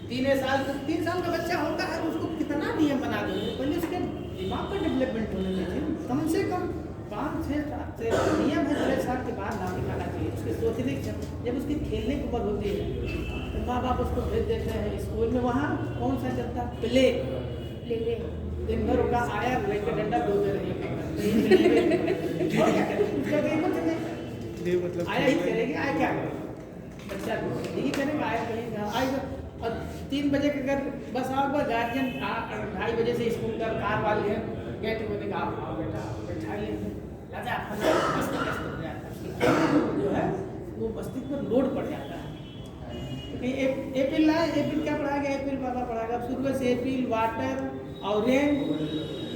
3 साल का बच्चा होता है तो उसको कितना नियम बना देंगे, पहले उसके दिमाग का डेवलपमेंट होने चाहिए। कम से कम 5-6 नियम है, 6 साल के बाद नाम निकालना चाहिए। उसके सोचने की जब उसकी खेलने की उम्र होती है तो माँ बाप उसको भेज देते हैं स्कूल में। वहाँ कौन सा चलता है? प्ले। दिन भर होगा आया लेके डंडा दो दे रही है। मतलब आया ही करेगी, आया क्या करेगा बच्चा को, यही करेगा, आया कहीं आएगा। और 3 बजे के अगर बस आओ, गार्जियन 2:30 बजे से स्कूल का कार वाले हैं, गेट में आओ बेटा बैठा लेंगे, जो है वो मस्तिष्क पर लोड पड़ जाता है। एपिल लाए, एपिल क्या पढ़ा गया? एपिल पापा पढ़ाएगा शुरू से, एपिल वाटर और रेन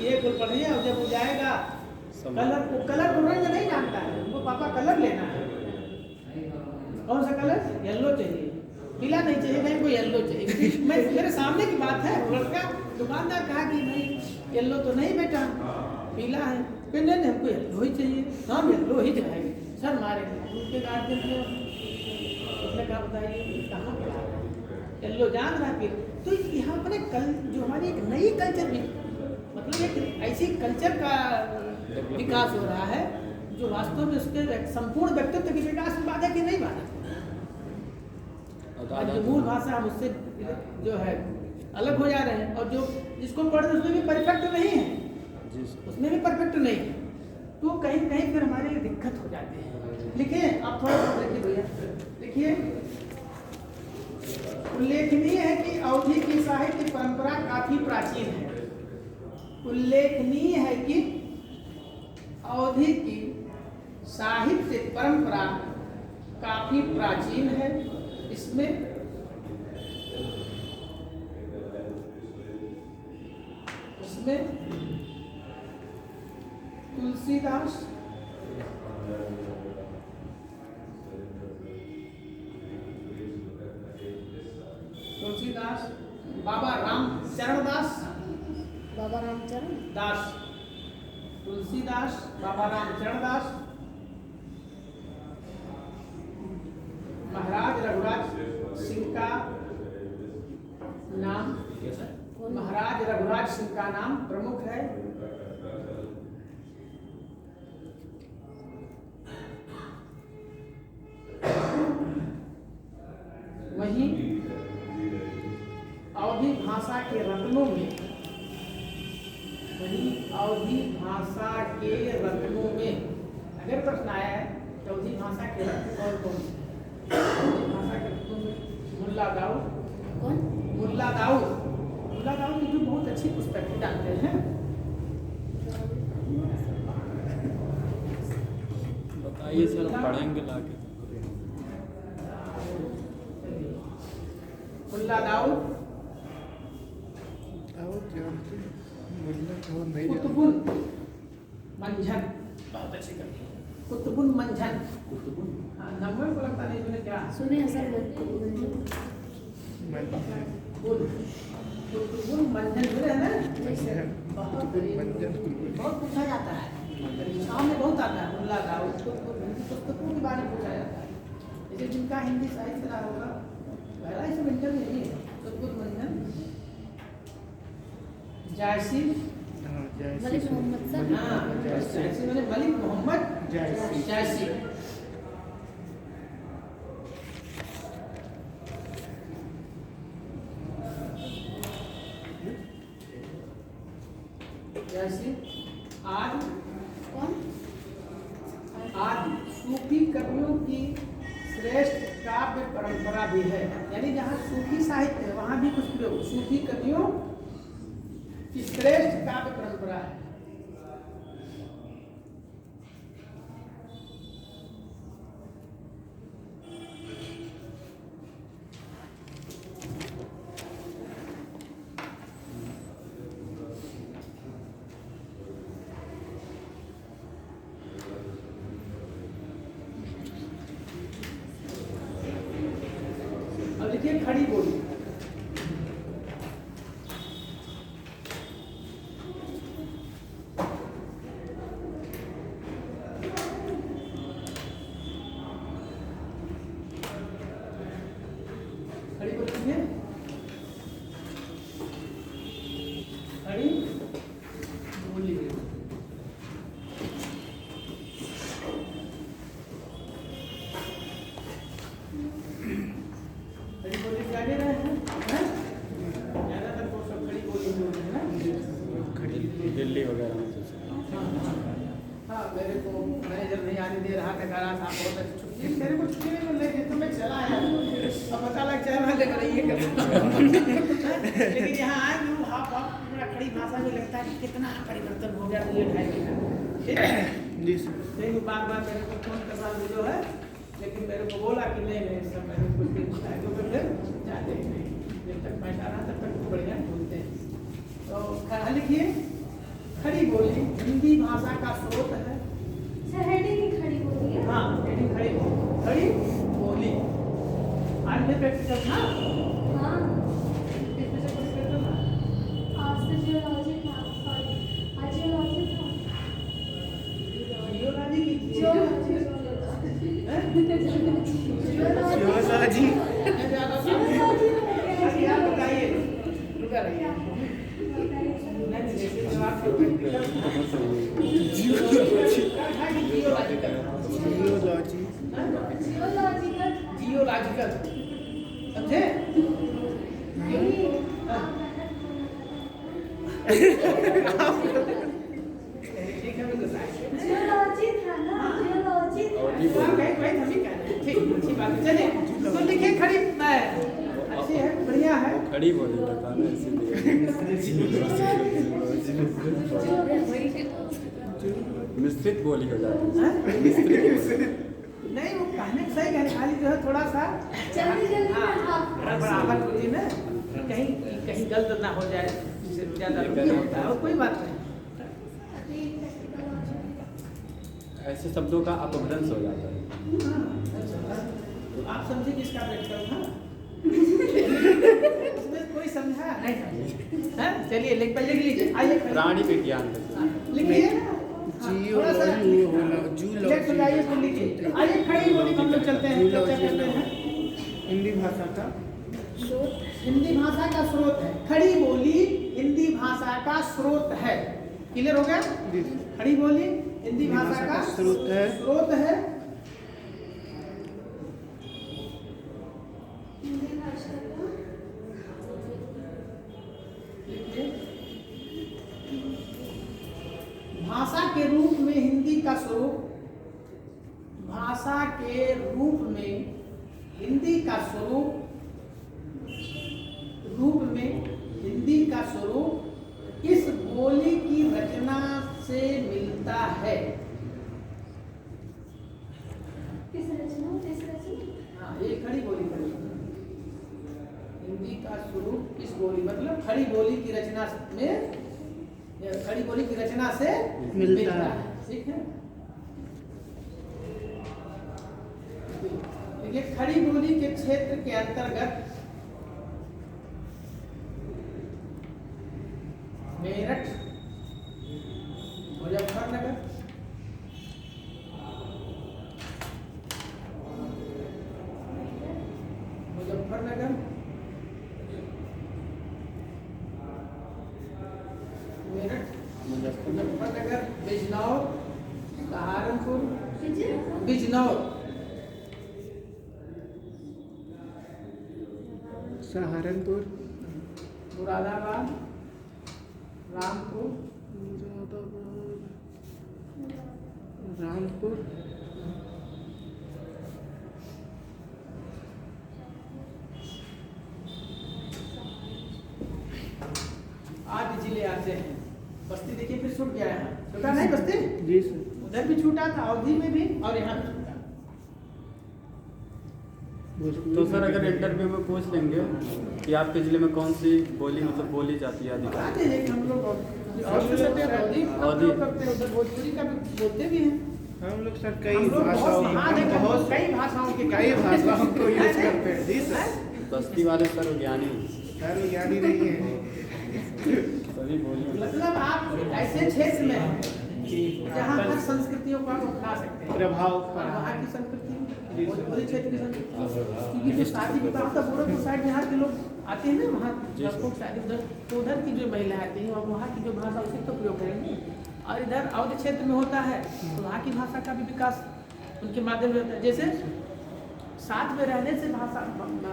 ये कुल पढ़िए। और जब हो जाएगा कलर, वो कलर को रंग नहीं जानता है, उनको पापा कलर लेना है। कौन सा कलर? येलो चाहिए, पीला नहीं चाहिए, नहीं को येलो चाहिए। मैं मेरे सामने की बात है, लड़का दुकानदार कहा कि नहीं येलो तो नहीं बेटा, पीला है। फिर नहीं हमको येलो ही चाहिए। हाँ येलो ही जाएंगे सर, मारेंगे। उनके गार्जियन को उसने कहा बताइए कहाँ पढ़ा है, येलो जान रहा है। फिर तो यहाँ पर जो हमारी एक नई कल्चर भी, मतलब एक ऐसी कल्चर का विकास हो रहा है जो वास्तव में उसके संपूर्ण व्यक्तित्व के विकास में बाधक ही नहीं बाधक। और जो मूल भाषा हम उससे जो है अलग हो जा रहे हैं, और जो जिसको पढ़ रहे उसमें भी परफेक्ट नहीं है, उसमें भी परफेक्ट नहीं है, तो कहीं कहीं फिर हमारे लिए दिक्कत हो जाती है। लिखिए आप थोड़ा सा देखिए भैया, लिखिए उल्लेखनीय है कि अवधि की साहित्य परंपरा काफी प्राचीन है। उल्लेखनीय है कि अवधि की साहित्य परंपरा काफी प्राचीन है। इसमें तुलसीदास, बाबा रामचरण दास, बाबा रामचरण दास, तुलसीदास, बाबा रामचरण दास, महाराज रघुराज सिंह का नाम, महाराज रघुराज सिंह का नाम प्रमुख है। वहीं अवधी भाषा के रत्नों में, अगर प्रश्न आया है कि अवधी भाषा के रत्न कौन कौन से, भाषा के रत्नों में मुल्ला दाऊद की जो बहुत अच्छी पुस्तक है, जानते हैं। बताइए सर, पढ़ेंगे लाके। मुल्ला दाऊद, कुतुबुल मंझन, बहुत अच्छी करती है, कुतुबुल मंझन। हाँ, नंबर को लगता नहीं, मैंने क्या सुने हैं सर लोग। कुतुबुल मंझन सुने हैं ना, बहुत पूछा जाता है, परीक्षाओं में बहुत आता है। मुल्ला दाऊद पुस्तकों के बारे में पूछा जाता है, जैसे जिनका हिंदी साहित्य रहा होगा, पहला इसमें इंटर नहीं है। कुतुबुल मंझन, जायसी, मलिक मोहम्मद सर। हाँ, जायसी मैंने मलिक मोहम्मद जायसी। जैसे आज सूफी कवियों की श्रेष्ठ काव्य परंपरा भी है, यानी जहाँ सूफी साहित्य है वहाँ भी कुछ प्रयोग, सूफी कवियों की श्रेष्ठ काव्य परंपरा है। अब देखिए खड़ी बोली, खड़ी बोली है, खड़ी बोली है। खड़ी बोली जाने रहे हैं, ज्यादातर तो सब खड़ी बोली में होते हैं ना। दिल्ली वगैरह में तो हाँ, मेरे को मैनेजर नहीं आने दे रहा था, कह रहा था बहुत अच्छी छुट्टी, मेरे को छुट्टी नहीं मिल रही थी, तो मैं चला आया। अब पता लग जाए मैं लेकर ये कर लेकिन यहाँ आए तो हाफ मेरा खड़ी भाषा में लगता है कि कितना परिवर्तन हो गया, ये 2.5 महीना। जी सर। नहीं, बार बार मेरे को फोन करना जो है, लेकिन मेरे को बोला कि नहीं सब मैंने कुछ दिन बताया, तो फिर जाते ही नहीं, जब तक पैसा रहा तब तक बढ़िया बोलते हैं। तो खड़ा लिखिए, खड़ी बोली हिंदी भाषा का स्रोत है। हेडिंग ही खड़ी बोली है। हाँ, हेडिंग खड़ी बोली। आज में प्रैक्टिकल था, हाँ, किस विषय पर करता था? आज से जियोलॉजी था, सॉरी, आज जियोलॉजी था। जियोलॉजी की जियोलॉजी अभी आप बताइए, रुका रहिए। नहीं, जैसे जवाब को प्रैक्टिकल था। जियोलॉजिकल समझे? ठीक है, मैं बताइए। जियोलॉजी था ना, जियोलॉजी था। ठीक, अच्छी बात है। चलिए तो लिखिए खड़ी, अच्छी है, बढ़िया है। खड़ी बोली बताना, इसीलिए मिश्रित बोली हो जाती है। हैं? मिश्रित नहीं, वो कहने का सही कहने, खाली जो है थोड़ा सा गड़बड़ाहट होती है ना, कहीं गलत ना हो जाए, जिससे ज़्यादा ये होता है, और कोई बात नहीं। ऐसे शब्दों का अपभ्रंश हो जाता है। हाँ, तो आप समझे किसका वेट करूँ? हाँ इसमें कोई समझा नहीं समझा। हाँ, चलिए लिख पहले लिख लीजिए, आइए प्राणी विज्ञान लिखिए। जूलॉजी आइए खड़ी बोली हम लोग चलते हैं, चर्चा करते हैं। हिंदी भाषा का हिंदी भाषा का स्रोत है। खड़ी बोली हिंदी भाषा का स्रोत है। क्लियर हो गया? जी। खड़ी बोली हिंदी भाषा का स्रोत है। स्रोत है। भाषा के रूप में हिंदी का स्वरूप, भाषा के रूप में हिंदी का स्वरूप, हिंदी का स्वरूप इस बोली की रचना से मिलता है। हाँ, ये खड़ी बोली खड़ी हिंदी का स्वरूप इस बोली, मतलब खड़ी बोली की रचना में, खड़ी बोली की रचना से मिलता है। ठीक है, देखिए खड़ी बोली के क्षेत्र के अंतर्गत मेरठ, मुजफ्फरनगर, मेरठ, मुजफ्फरनगर, बिजनौर, सहारनपुर, बिजनौर, सहारनपुर, मुरादाबाद, रामपुर, रामपुर, आदि जिले आते हैं। बस्ती देखिए फिर छूट गया है, छूटा नहीं बस्ती? जी सर। उधर भी छूटा था, अवधि में भी, और यहाँ भी छूटा। तो सर अगर इंटरव्यू में पूछ लेंगे कि आपके जिले में कौन सी बोली मतलब बोली जाती है अधिकार? आते हैं कि हम लोग अवधि करते हैं, उधर भोजपुरी का भी बोलते भी हैं। हम लोग सर हम कई लोग भाषाओं बहुत महान है, बहुत कई भाषाओं के कई भाषाओं को यूज करते हैं। जी सर। बस्ती वाले सर ज्ञानी सर ज्ञानी नहीं है। सभी बोली मतलब आप ऐसे क्षेत्र में हैं कि जहाँ हर संस्कृतियों को आप अपना सकते हैं। प्रभाव और वहाँ की संस्कृति, भोजपुरी क्षेत्र की संस्कृति, क्योंकि जो शादी विवाह का गोरखपुर साइड बिहार के लोग आते हैं ना, वहाँ लोग शादी उधर, तो उधर की जो महिलाएं आती हैं और वहाँ की जो भाषा उसी तो प्रयोग करेंगे। और इधर अवध क्षेत्र में होता है तो वहाँ की भाषा का भी विकास उनके माध्यम से होता है। जैसे साथ में रहने से भाषा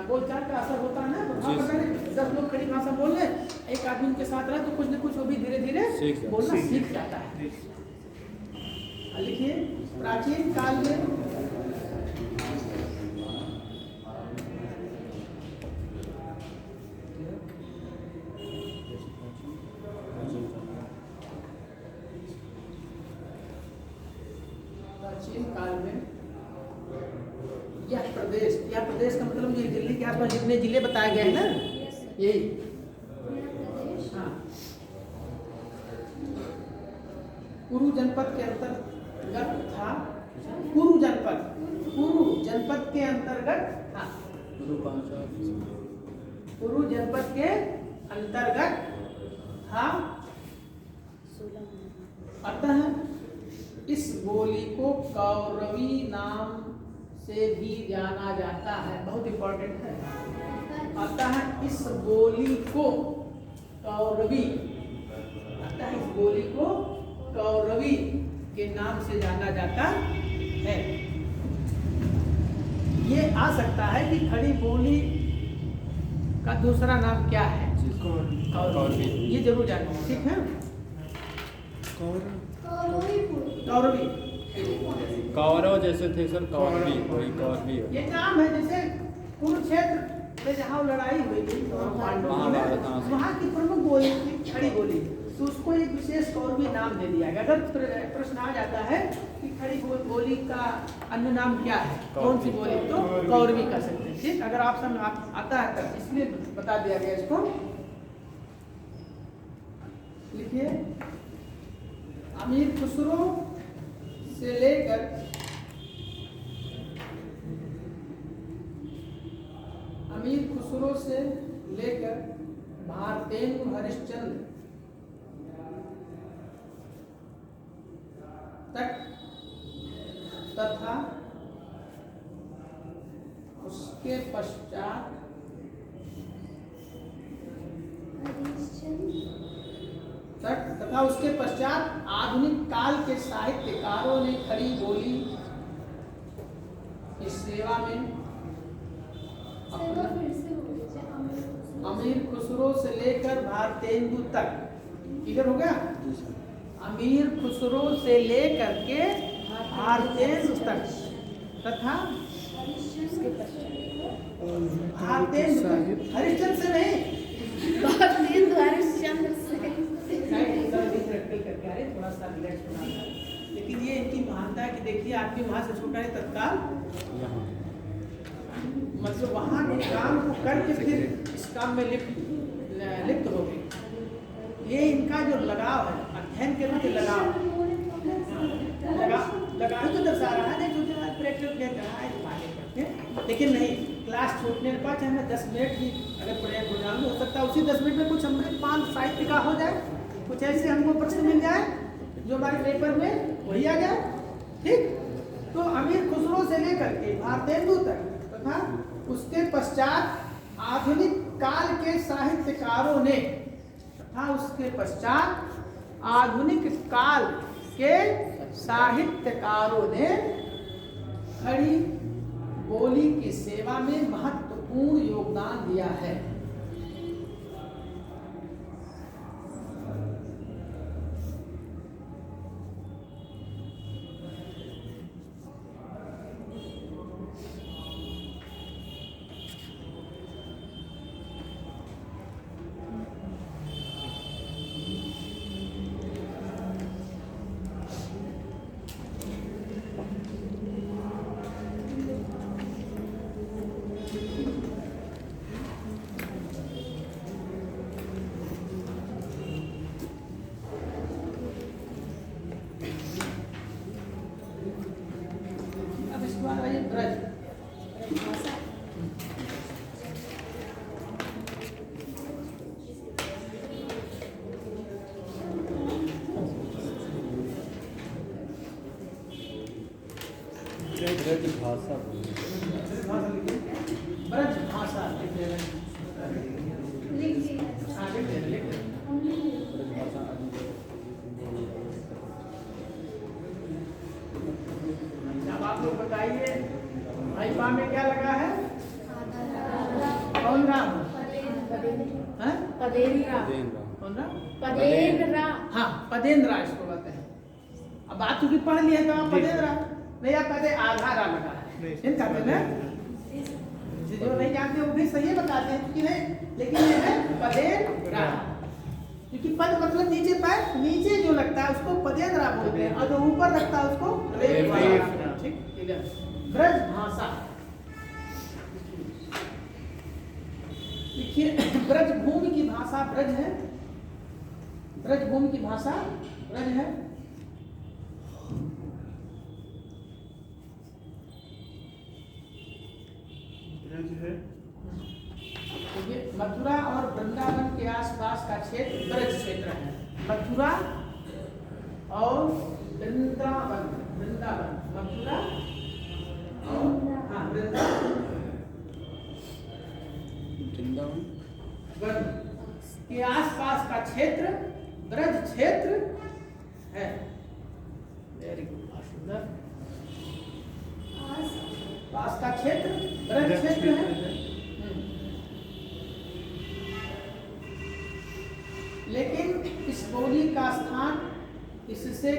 बोलचाल का असर होता है ना। तो पता नहीं 10 लोग खड़ी भाषा बोल रहे, एक आदमी उनके साथ रहे तो कुछ न कुछ वो भी धीरे धीरे बोलना सीख जाता है। लिखिए प्राचीन काल में यह प्रदेश का मतलब ये दिल्ली के आसपास जितने जिले बताए गए हैं ना, यही। हाँ, कुरु जनपद के अंतर्गत था। कुरु जनपद के अंतर्गत था। कुरु जनपद के अंतर्गत था। अतः इस बोली को कौरवी नाम से भी जाना जाता है। बहुत इंपॉर्टेंट है। अतः इस बोली को कौरवी, अतः इस बोली को कौरवी के नाम से जाना जाता है। ये आ सकता है कि खड़ी बोली का दूसरा नाम क्या है? कौरवी। ये जरूर जाना, ठीक है। कौरवी, कौरव जैसे थे सर, कौरवी वही कौरवी। ये नाम है। जैसे कुरुक्षेत्र में जहाँ लड़ाई हुई थी, महाभारत, हाँ। वहाँ की प्रमुख बोली थी खड़ी बोली। तो उसको एक विशेष कौरवी नाम दे दिया गया। अगर प्रश्न आ जाता है कि खड़ी बोली का अन्य नाम क्या है, कौन सी बोली, तो कौरवी कर सकते हैं। ठीक, अगर ऑप्शन आता है तब इसलिए बता दिया गया इसको। लिखिए, अमीर खुसरो से लेकर भारतेंदु हरिश्चंद्र तक तथा उसके पश्चात आधुनिक काल के साहित्यकारों ने खड़ी बोली की सेवा में अमीर खुसरो से लेकर भारतेंदु तक, इधर हो गया, अमीर खुसरो से लेकर के भारतेंदु तक तथा भारतेंदु तक, हरिश्चंद्र से नहीं, भारतेंदु हरिश्चंद्र से थोड़ा सा रिलैक्स बनाना है। लेकिन ये इनकी महानता है कि देखिए आपके वहां से छूटा है तत्काल, मतलब वहां के काम को करके फिर इस काम में लिप्त हो गए। ये इनका जो लगाव है, अध्ययन के प्रति लगाव तो दर्शा रहा है, लेकिन नहीं, क्लास छूटने के बाद चाहे मैं 10 मिनट ही अगर प्रयास हो जाऊँ, हो सकता है उसी 10 मिनट में कुछ हमें 5 साहित्य का हो जाए, कुछ ऐसे हमको प्रश्न मिल जाए जो हमारे पेपर में वही आ जाए। ठीक, तो अमीर खुसरो से लेकर के भारतेंदु तक तथा उसके पश्चात आधुनिक काल के साहित्यकारों ने खड़ी बोली की सेवा में महत्वपूर्ण योगदान दिया है। ब्रज भाषा ब्रज भाषा अब आप लोग बताइए, भाई पा में क्या लगा है? कौन राम? पदेंद्रा। कौन राम? पदेंद्रा। हाँ, पदेंद्रा इसको कहते हैं। अब बात चूंकि पढ़ लिया तो आप पदेंद्रा नहीं, आप कहते आधा रा लगा है, कहते हैं जो नहीं जानते वो भी सही बताते हैं कि नहीं, लेकिन ये है पदेंद्रा, क्योंकि पद मतलब नीचे पैर, नीचे जो लगता है उसको पदेंद्रा बोलते हैं, और जो ऊपर लगता है उसको रेफ। ठीक, ब्रज भाषा देखिए, ब्रज भूमि की भाषा ब्रज है, ब्रज भूमि की भाषा ब्रज है। तो ये मथुरा और वृंदावन के आसपास का क्षेत्र ब्रज क्षेत्र है। मथुरा और वृंदावन, मथुरा और हाँ वृंदावन के आसपास का क्षेत्र ब्रज क्षेत्र है। वेरी गुड, सुंदर। पास का क्षेत्र ब्रज क्षेत्र है। लेकिन इस बोली का स्थान इससे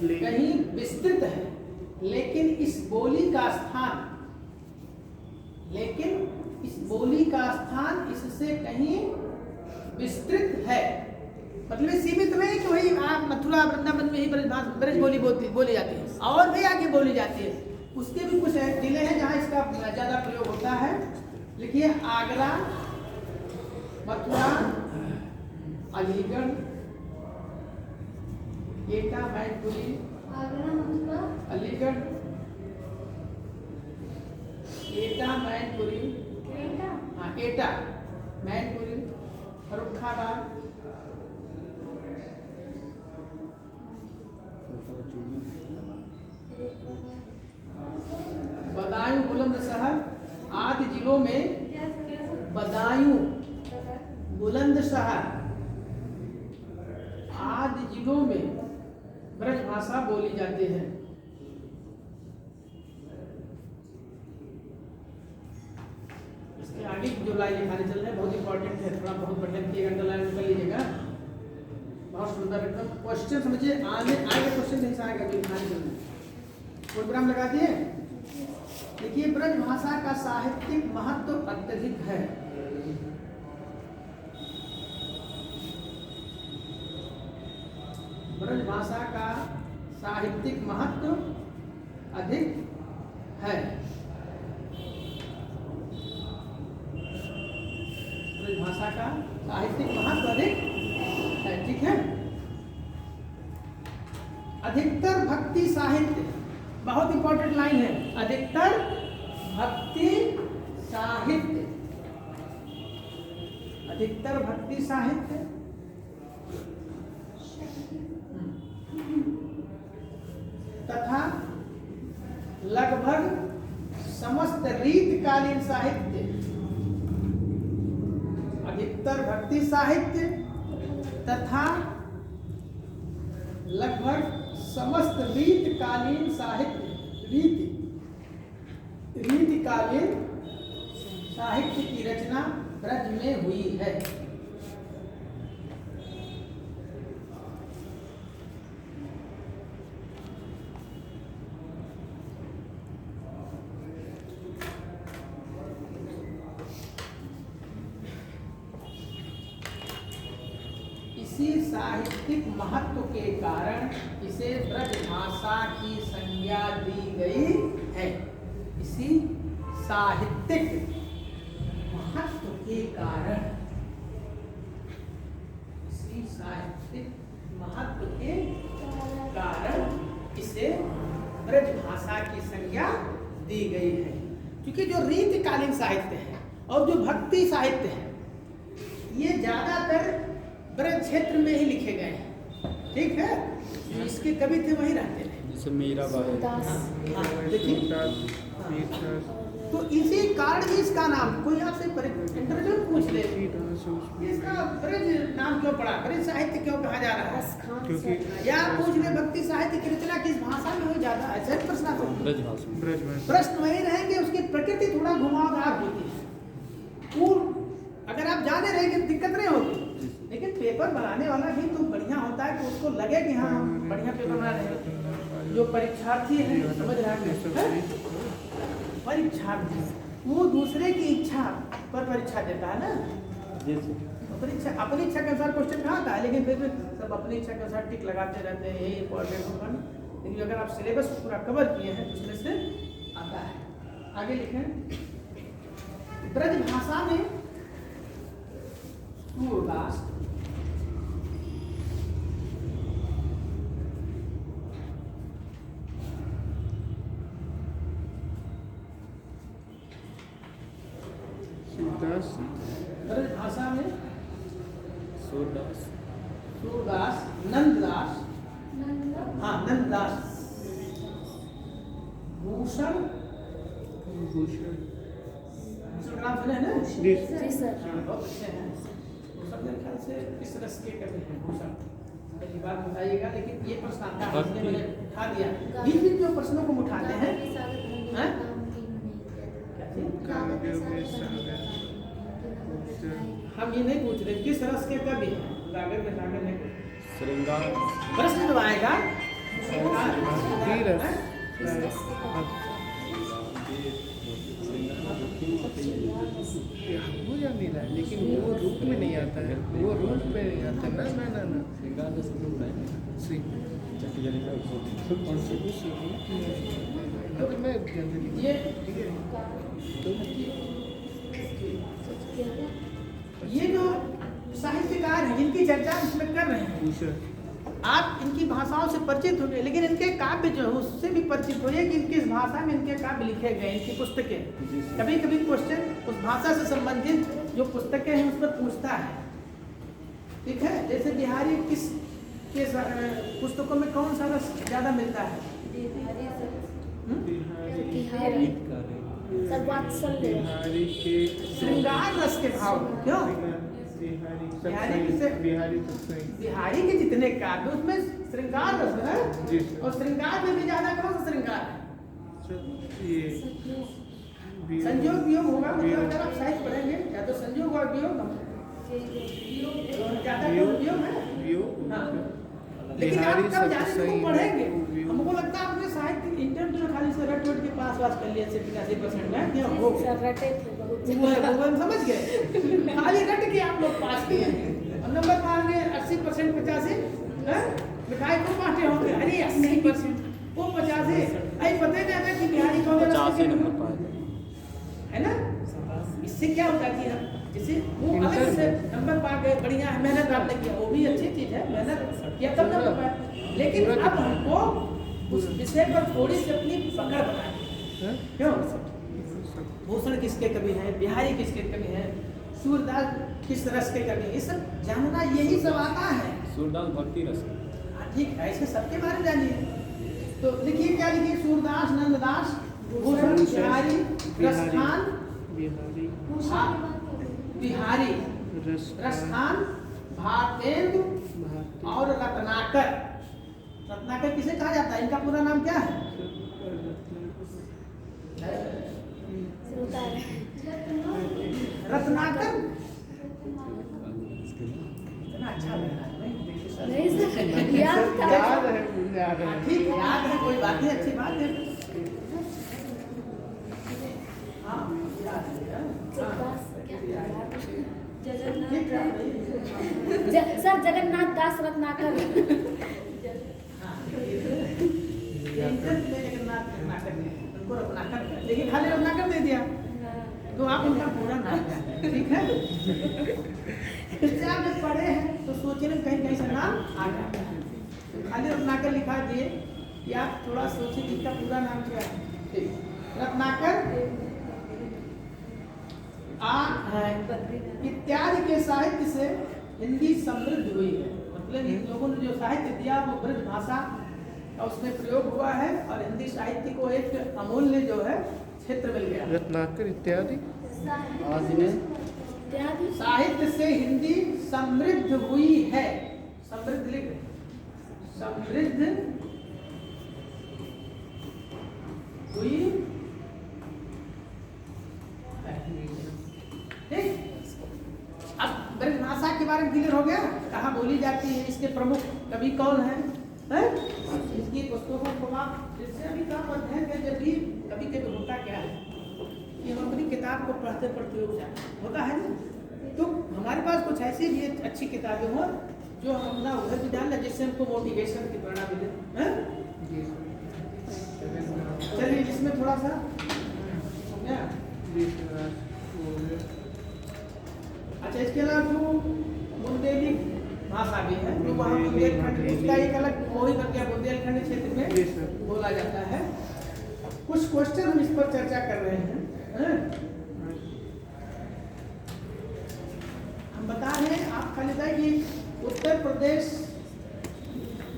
कहीं विस्तृत है, लेकिन इस बोली का स्थान इससे कहीं विस्तृत है। मतलब ये सीमित नहीं कि वही आप मथुरा वृंदावन में ही ब्रज बोली जाती है, और भी आगे बोली जाती है। उसके भी कुछ जिले हैं जहाँ इसका ज़्यादा प्रयोग होता है। लिखिए आगरा, मथुरा, अलीगढ़, एटा, मैनपुरी, अलीगढ़, एटा, मैनपुरी, हाँ एटा, मैनपुरी, फर्रुखाबाद, बदायूं, बुलंदशहर आदि जिलों में बदायूं, बुलंदशहर आदि जिलों में ब्रज भाषा बोली जाती है। इसके आगे जो लाइन लिखाने चल रहे हैं बहुत इंपॉर्टेंट है, थोड़ा बहुत बटन की अंडरलाइन कर लीजिएगा। बहुत सुंदर एकदम क्वेश्चन समझिए, आगे क्वेश्चन नहीं आएगा जो लिखाने चल रहे हैं। प्रोग्राम लगा दिए। देखिए ब्रज भाषा का साहित्यिक महत्व अत्यधिक है। ब्रज भाषा का साहित्यिक महत्व अधिक है। ब्रज भाषा का साहित्यिक महत्व अधिक है, ठीक है। अधिकतर भक्ति साहित्य, बहुत इंपॉर्टेंट लाइन है, अधिकतर भक्ति साहित्य, अधिकतर भक्ति साहित्य तथा लगभग समस्त रीतकालीन साहित्य, अधिकतर भक्ति साहित्य तथा लगभग समस्त रीतकालीन साहित्य, रीतिकालीन साहित्य की रचना ब्रज में हुई है। इसी साहित्यिक महत्व के कारण इसे ब्रज भाषा की संज्ञा दी गई है। इसी साहित्यिक महत्व के कारण, इसी साहित्यिक महत्व के कारण इसे ब्रज भाषा की संज्ञा दी गई है। क्योंकि जो रीतिकालीन साहित्य है और जो भक्ति साहित्य है ये ज्यादातर ब्रज क्षेत्र में ही लिखे गए हैं, ठीक है। इसके कवि थे वही रहते हैं, जैसे मीराबाई। देखिए तो इसी कारण ही इसका नाम, कोई आपसे इंटरव्यू पूछ ले इसका ब्रज नाम क्यों पड़ा, ब्रज साहित्य क्यों कहा जा रहा है, क्योंकि या पूछ ले भक्ति साहित्य की रचना किस भाषा में हो ज्यादा, ऐसा प्रश्न आता है। ब्रज भाषा। प्रश्न वही रहेंगे, उसकी प्रकृति थोड़ा घुमावदार होती है। अगर आप जाने रहेंगे दिक्कत नहीं होगी, लेकिन पेपर बनाने वाला भी तो बढ़िया होता है कि उसको लगे कि हाँ हम बढ़िया पेपर बना रहे हैं। जो परीक्षार्थी है समझ रहा है, परीक्षार्थी वो दूसरे की इच्छा पर परीक्षा देता है ना, परीक्षा अपनी इच्छा के अनुसार क्वेश्चन कहाँ आता है, लेकिन फिर भी सब अपनी इच्छा के अनुसार टिक लगाते रहते हैं, यही इंपॉर्टेंट होगा। लेकिन अगर आप सिलेबस पूरा कवर किए हैं तो उसमें से आता है। आगे लिखें, ब्रज भाषा में सूरदास, ब्रज भाषा में सूरदास, सूरदास, नंददास, हाँ नंददास, भूषण, भूषण नाम सुने हैं ना? जी सर। बहुत अच्छे हैं। भूषण मेरे ख्याल से किस रस के कवि हैं भूषण, पहली बात बताइएगा। लेकिन ये प्रश्न आता है, इसलिए मैंने उठा दिया। बीच बीच में प्रश्नों को उठाते हैं, हम ये नहीं पूछ रहे किस रस के कवि हैं, गागर में गागर नहीं। श्रृंगार। प्रश्न जब आएगा हो जा नहीं रहा है, लेकिन वो रूप में नहीं आता है, वो रूप में नहीं आता ना ना ना ना श्रृंगार का शब्द उड़ाए सिंह मतलब मैं जनरली ये ठीक है ये जो साहित्यकार हैं जिनकी चर्चा हम इसमें कर रहे हैं, पूछा आप इनकी भाषाओं से परिचित हो गए, लेकिन इनके काव्य जो है उससे भी परिचित होइए कि किस भाषा में इनके काव्य लिखे गए, इनकी पुस्तकें। कभी कभी क्वेश्चन उस भाषा से संबंधित जो पुस्तकें हैं उस पर पूछता है, ठीक है। जैसे बिहारी किस के पुस्तकों में कौन सा रस ज़्यादा मिलता है? बिहारी सर्वात्सल्य बिहारी के श्रृंगार रस के भाव में। क्यों? बिहारी सत्संग बिहारी के जितने काव्य उसमें श्रृंगार रस है, जी और श्रृंगार में भी ज्यादा कौन सा श्रृंगार है? ये संयोग वियोग होगा, मतलब अगर आप साहित्य पढ़ेंगे या तो संयोग और वियोग ज्यादा वियोग है। हाँ। लेकिन आप बिहारी कब जाने सत्संग को पढ़ेंगे, हमको लगता है आपने साहित्य इंटरव्यू में खाली से रट के पास कर लिया 80% में, क्यों हो सर रटे थे बहुत वो है, वो हम समझ गए, खाली रट के आप लोग पास किए और नंबर मांगे 80% 85, मिठाई को बांटे होंगे, अरे 80% वो 85, अरे पता ही नहीं था कि बिहारी कौन 85 नंबर पाए है ना। इससे क्या होता है कि हम जैसे वो अलग से नंबर पा गए, बढ़िया है, मेहनत आपने किया, वो भी अच्छी चीज है, मेहनत किया तब नंबर पाए, लेकिन अब हमको उस विषय पर थोड़ी सी अपनी पकड़ बनानी है। क्यों? भूषण किसके कवि हैं, बिहारी किसके कवि हैं, सूरदास किस रस के कवि हैं, ये सब जानना, यही सब आता है। सूरदास भक्ति रस ठीक है, ऐसे सबके बारे में जानिए। तो लिखिए, क्या लिखिए? सूरदास, नंददास, भूषण, बिहारी, रसखान, बिहारी, रसखान, भारतेंदु और रत्नाकर। रत्नाकर किसे कहा जाता है? इनका पूरा नाम क्या है? रत्नाकर। इतना अच्छा लग रहा है, नहीं? देखिए सर। नहीं सर याद था याद है ठीक है, याद है, कोई बात नहीं, अच्छी बात है। हाँ, याद है, हाँ। ठीक है। सर जगन्नाथ दास रत्नाकर उनको रत्नाकर, लेकिन खाली रत्नाकर दे दिया तो आप उनका पूरा नाम जाने, ठीक है। इससे आप जब पढ़े हैं तो सोचिए ना, कहीं कहीं से नाम आ जाता है, तो खाली रत्नाकर लिखा दिए कि आप थोड़ा सोचिए कि इनका पूरा नाम क्या है। ठीक, रत्नाकर इत्यादि के साहित्य से हिंदी समृद्ध हुई है। मतलब इन लोगों ने जो साहित्य दिया वो ब्रज भाषा का उसमें प्रयोग हुआ है, और हिंदी साहित्य को एक अमूल्य जो है क्षेत्र मिल गया। रत्नाकर इत्यादि साहित्य से हिंदी समृद्ध हुई है। समृद्ध लिख, समृद्ध हुई। ठीक, अब ब्रज भाषा के बारे में क्लियर हो गया, कहाँ बोली जाती है, इसके प्रमुख कवि कौन है? इसकी पुस्तकों को आप जिससे अभी काम अध्ययन करें, जब भी कभी कभी होता क्या है कि हम अपनी किताब को पढ़ते पढ़ते हो जाए होता है ना, तो हमारे पास कुछ ऐसी भी अच्छी किताबें हो जो हम अपना उधर भी डाल लें, जिससे हमको मोटिवेशन की प्रेरणा मिले। चलिए इसमें थोड़ा सा हो गया। अच्छा, इसके अलावा जो बुंदेली भाषा भी है, जो वहाँ बुंदेलखंड, इसका एक अलग वही कर दिया, बुंदेलखंड क्षेत्र में बोला जाता है। कुछ क्वेश्चन हम इस पर चर्चा कर रहे हैं। हम बता रहे हैं, आप खाली बताइए कि उत्तर प्रदेश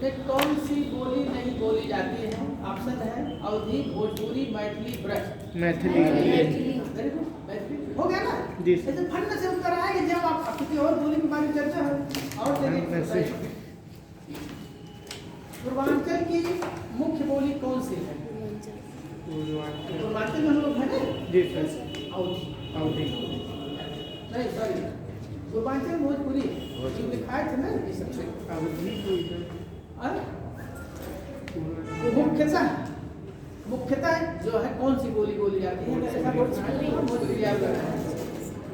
में कौन सी बोली नहीं बोली जाती है? ऑप्शन है अवधी, भोजपुरी, मैथिली, ब्रज। मैथिली। हो गया ना जी। ऐसे फंड से उत्तर आएंगे जब आप किसी और बोली के बारे में चर्चा हो। और पूर्वांचल की मुख्य बोली कौन सी है? पूर्वांचल में हम लोग है ना? जी सर। अवधी नहीं, सॉरी, पूर्वांचल भोजपुरी लिखाए थे ना, ये सबसे अवधी को इधर मुख्यतः मुख्यतः जो है कौन सी बोली बोली जाती है? ऐसा भोजपुरी आप लगा है।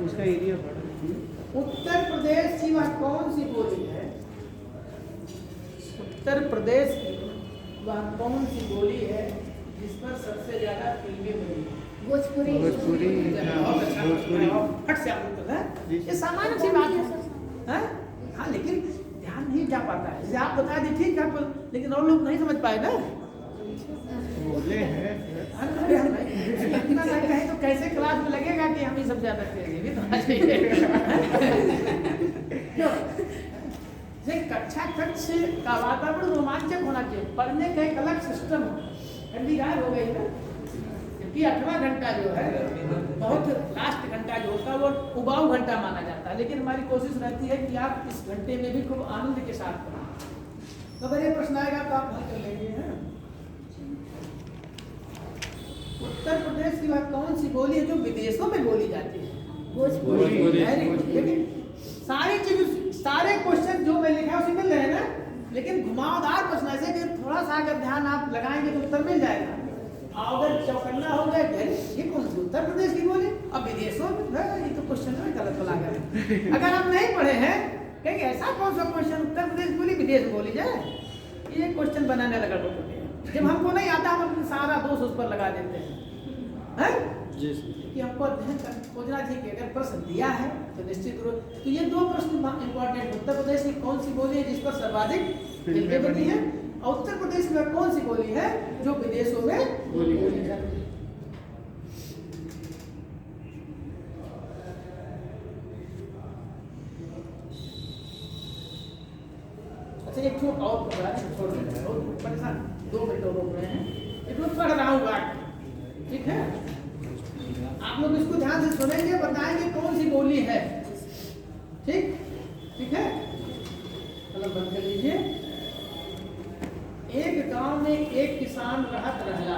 उसका एरिया बड़ा। उत्तर प्रदेश की वह कौन सी बोली है? उत्तर प्रदेश की वह कौन सी बोली है जिस पर सबसे ज्यादा फिल्में बनी? भोजपुरी। भोजपुरी। बहुत अच्छा, भोजपुरी। फट से आप उत्तर है। ये सामान्य सी बात है, हैं? हाँ, लेकिन ध्यान नहीं जा पाता है। जैसे आप बता दी ठीक है, लेकिन और लोग नहीं समझ पाए ना। बोले हैं। अरे हम इतना ना कहें तो कैसे क्लास में लगेगा कि हम ही सब ज्यादा करेंगे तो चाहिए। कक्षा कक्ष का वातावरण रोमांचक होना चाहिए, पढ़ने का एक अलग सिस्टम हो। ठंडी गायब हो गई ना, क्योंकि 8वां घंटा जो है बहुत लास्ट घंटा जो होता है वो उबाऊ घंटा माना जाता है, लेकिन हमारी कोशिश रहती है कि आप इस घंटे में भी खूब आनंद के साथ पढ़ें। तो अगर ये प्रश्न आएगा तो आप हल कर लेंगे। हैं उत्तर प्रदेश की वह कौन सी बोली है जो विदेशों में बोली जाती है? भोजपुरी। लेकिन सारी चीज सारे क्वेश्चन जो मैं लिखा है उसी मिल रहे हैं ना, लेकिन घुमावदार प्रश्न ऐसे कि थोड़ा सा अगर ध्यान आप लगाएंगे तो उत्तर मिल जाएगा। अगर चौकन्ना हो गया ये कौन सी उत्तर प्रदेश की बोली अब विदेशों में, ये तो क्वेश्चन में गलत बोला गया। अगर आप नहीं पढ़े हैं कहेंगे ऐसा कौन सा क्वेश्चन उत्तर प्रदेश बोली विदेश में बोली जाए, ये क्वेश्चन बनाने लगा होते हैं। जब हमको नहीं आता हम अपना सारा दोष उस पर लगा देते हैं जी सर। कि हमको अध्ययन खोजना चाहिए कि अगर प्रश्न दिया है तो निश्चित रूप तो ये दो प्रश्न इंपॉर्टेंट। उत्तर प्रदेश की कौन सी बोली है जिस पर सर्वाधिक फिल्में बनी है, और उत्तर प्रदेश में कौन सी बोली है जो विदेशों में बोली जाती है? अच्छा एक छोटा और पकड़ा है, छोड़ देते हैं, बहुत परेशान 2 मिनट और रोक रहे हैं। एक लोग पढ़ रहा हूँ बात, ठीक है? आप लोग इसको ध्यान से सुनेंगे, बताएंगे कौन सी बोली है। ठीक ठीक है, चलो बंद कर लीजिए। एक गांव में एक किसान रहत रहला।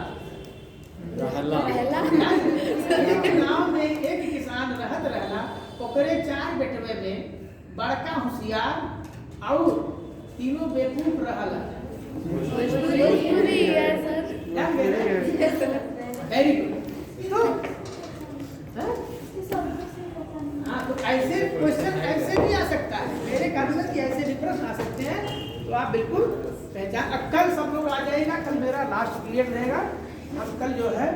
एक गांव में एक किसान रहत रहला, ओकरे 4 बेटवे में बड़का होशियार और तीनों बेवकूफ रहला। Very good. तो हाँ, तो ऐसे क्वेश्चन ऐसे भी आ सकता है, मेरे कहने में कि ऐसे भी प्रश्न आ सकते हैं, तो आप बिल्कुल पहचान। कल सब लोग आ जाएगा, कल मेरा लास्ट पीरियड रहेगा। हम कल जो है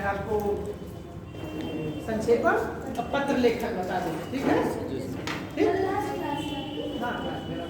आपको संक्षेपण और पत्र लेखन बता देंगे, ठीक है? ठीक, हाँ, मेरा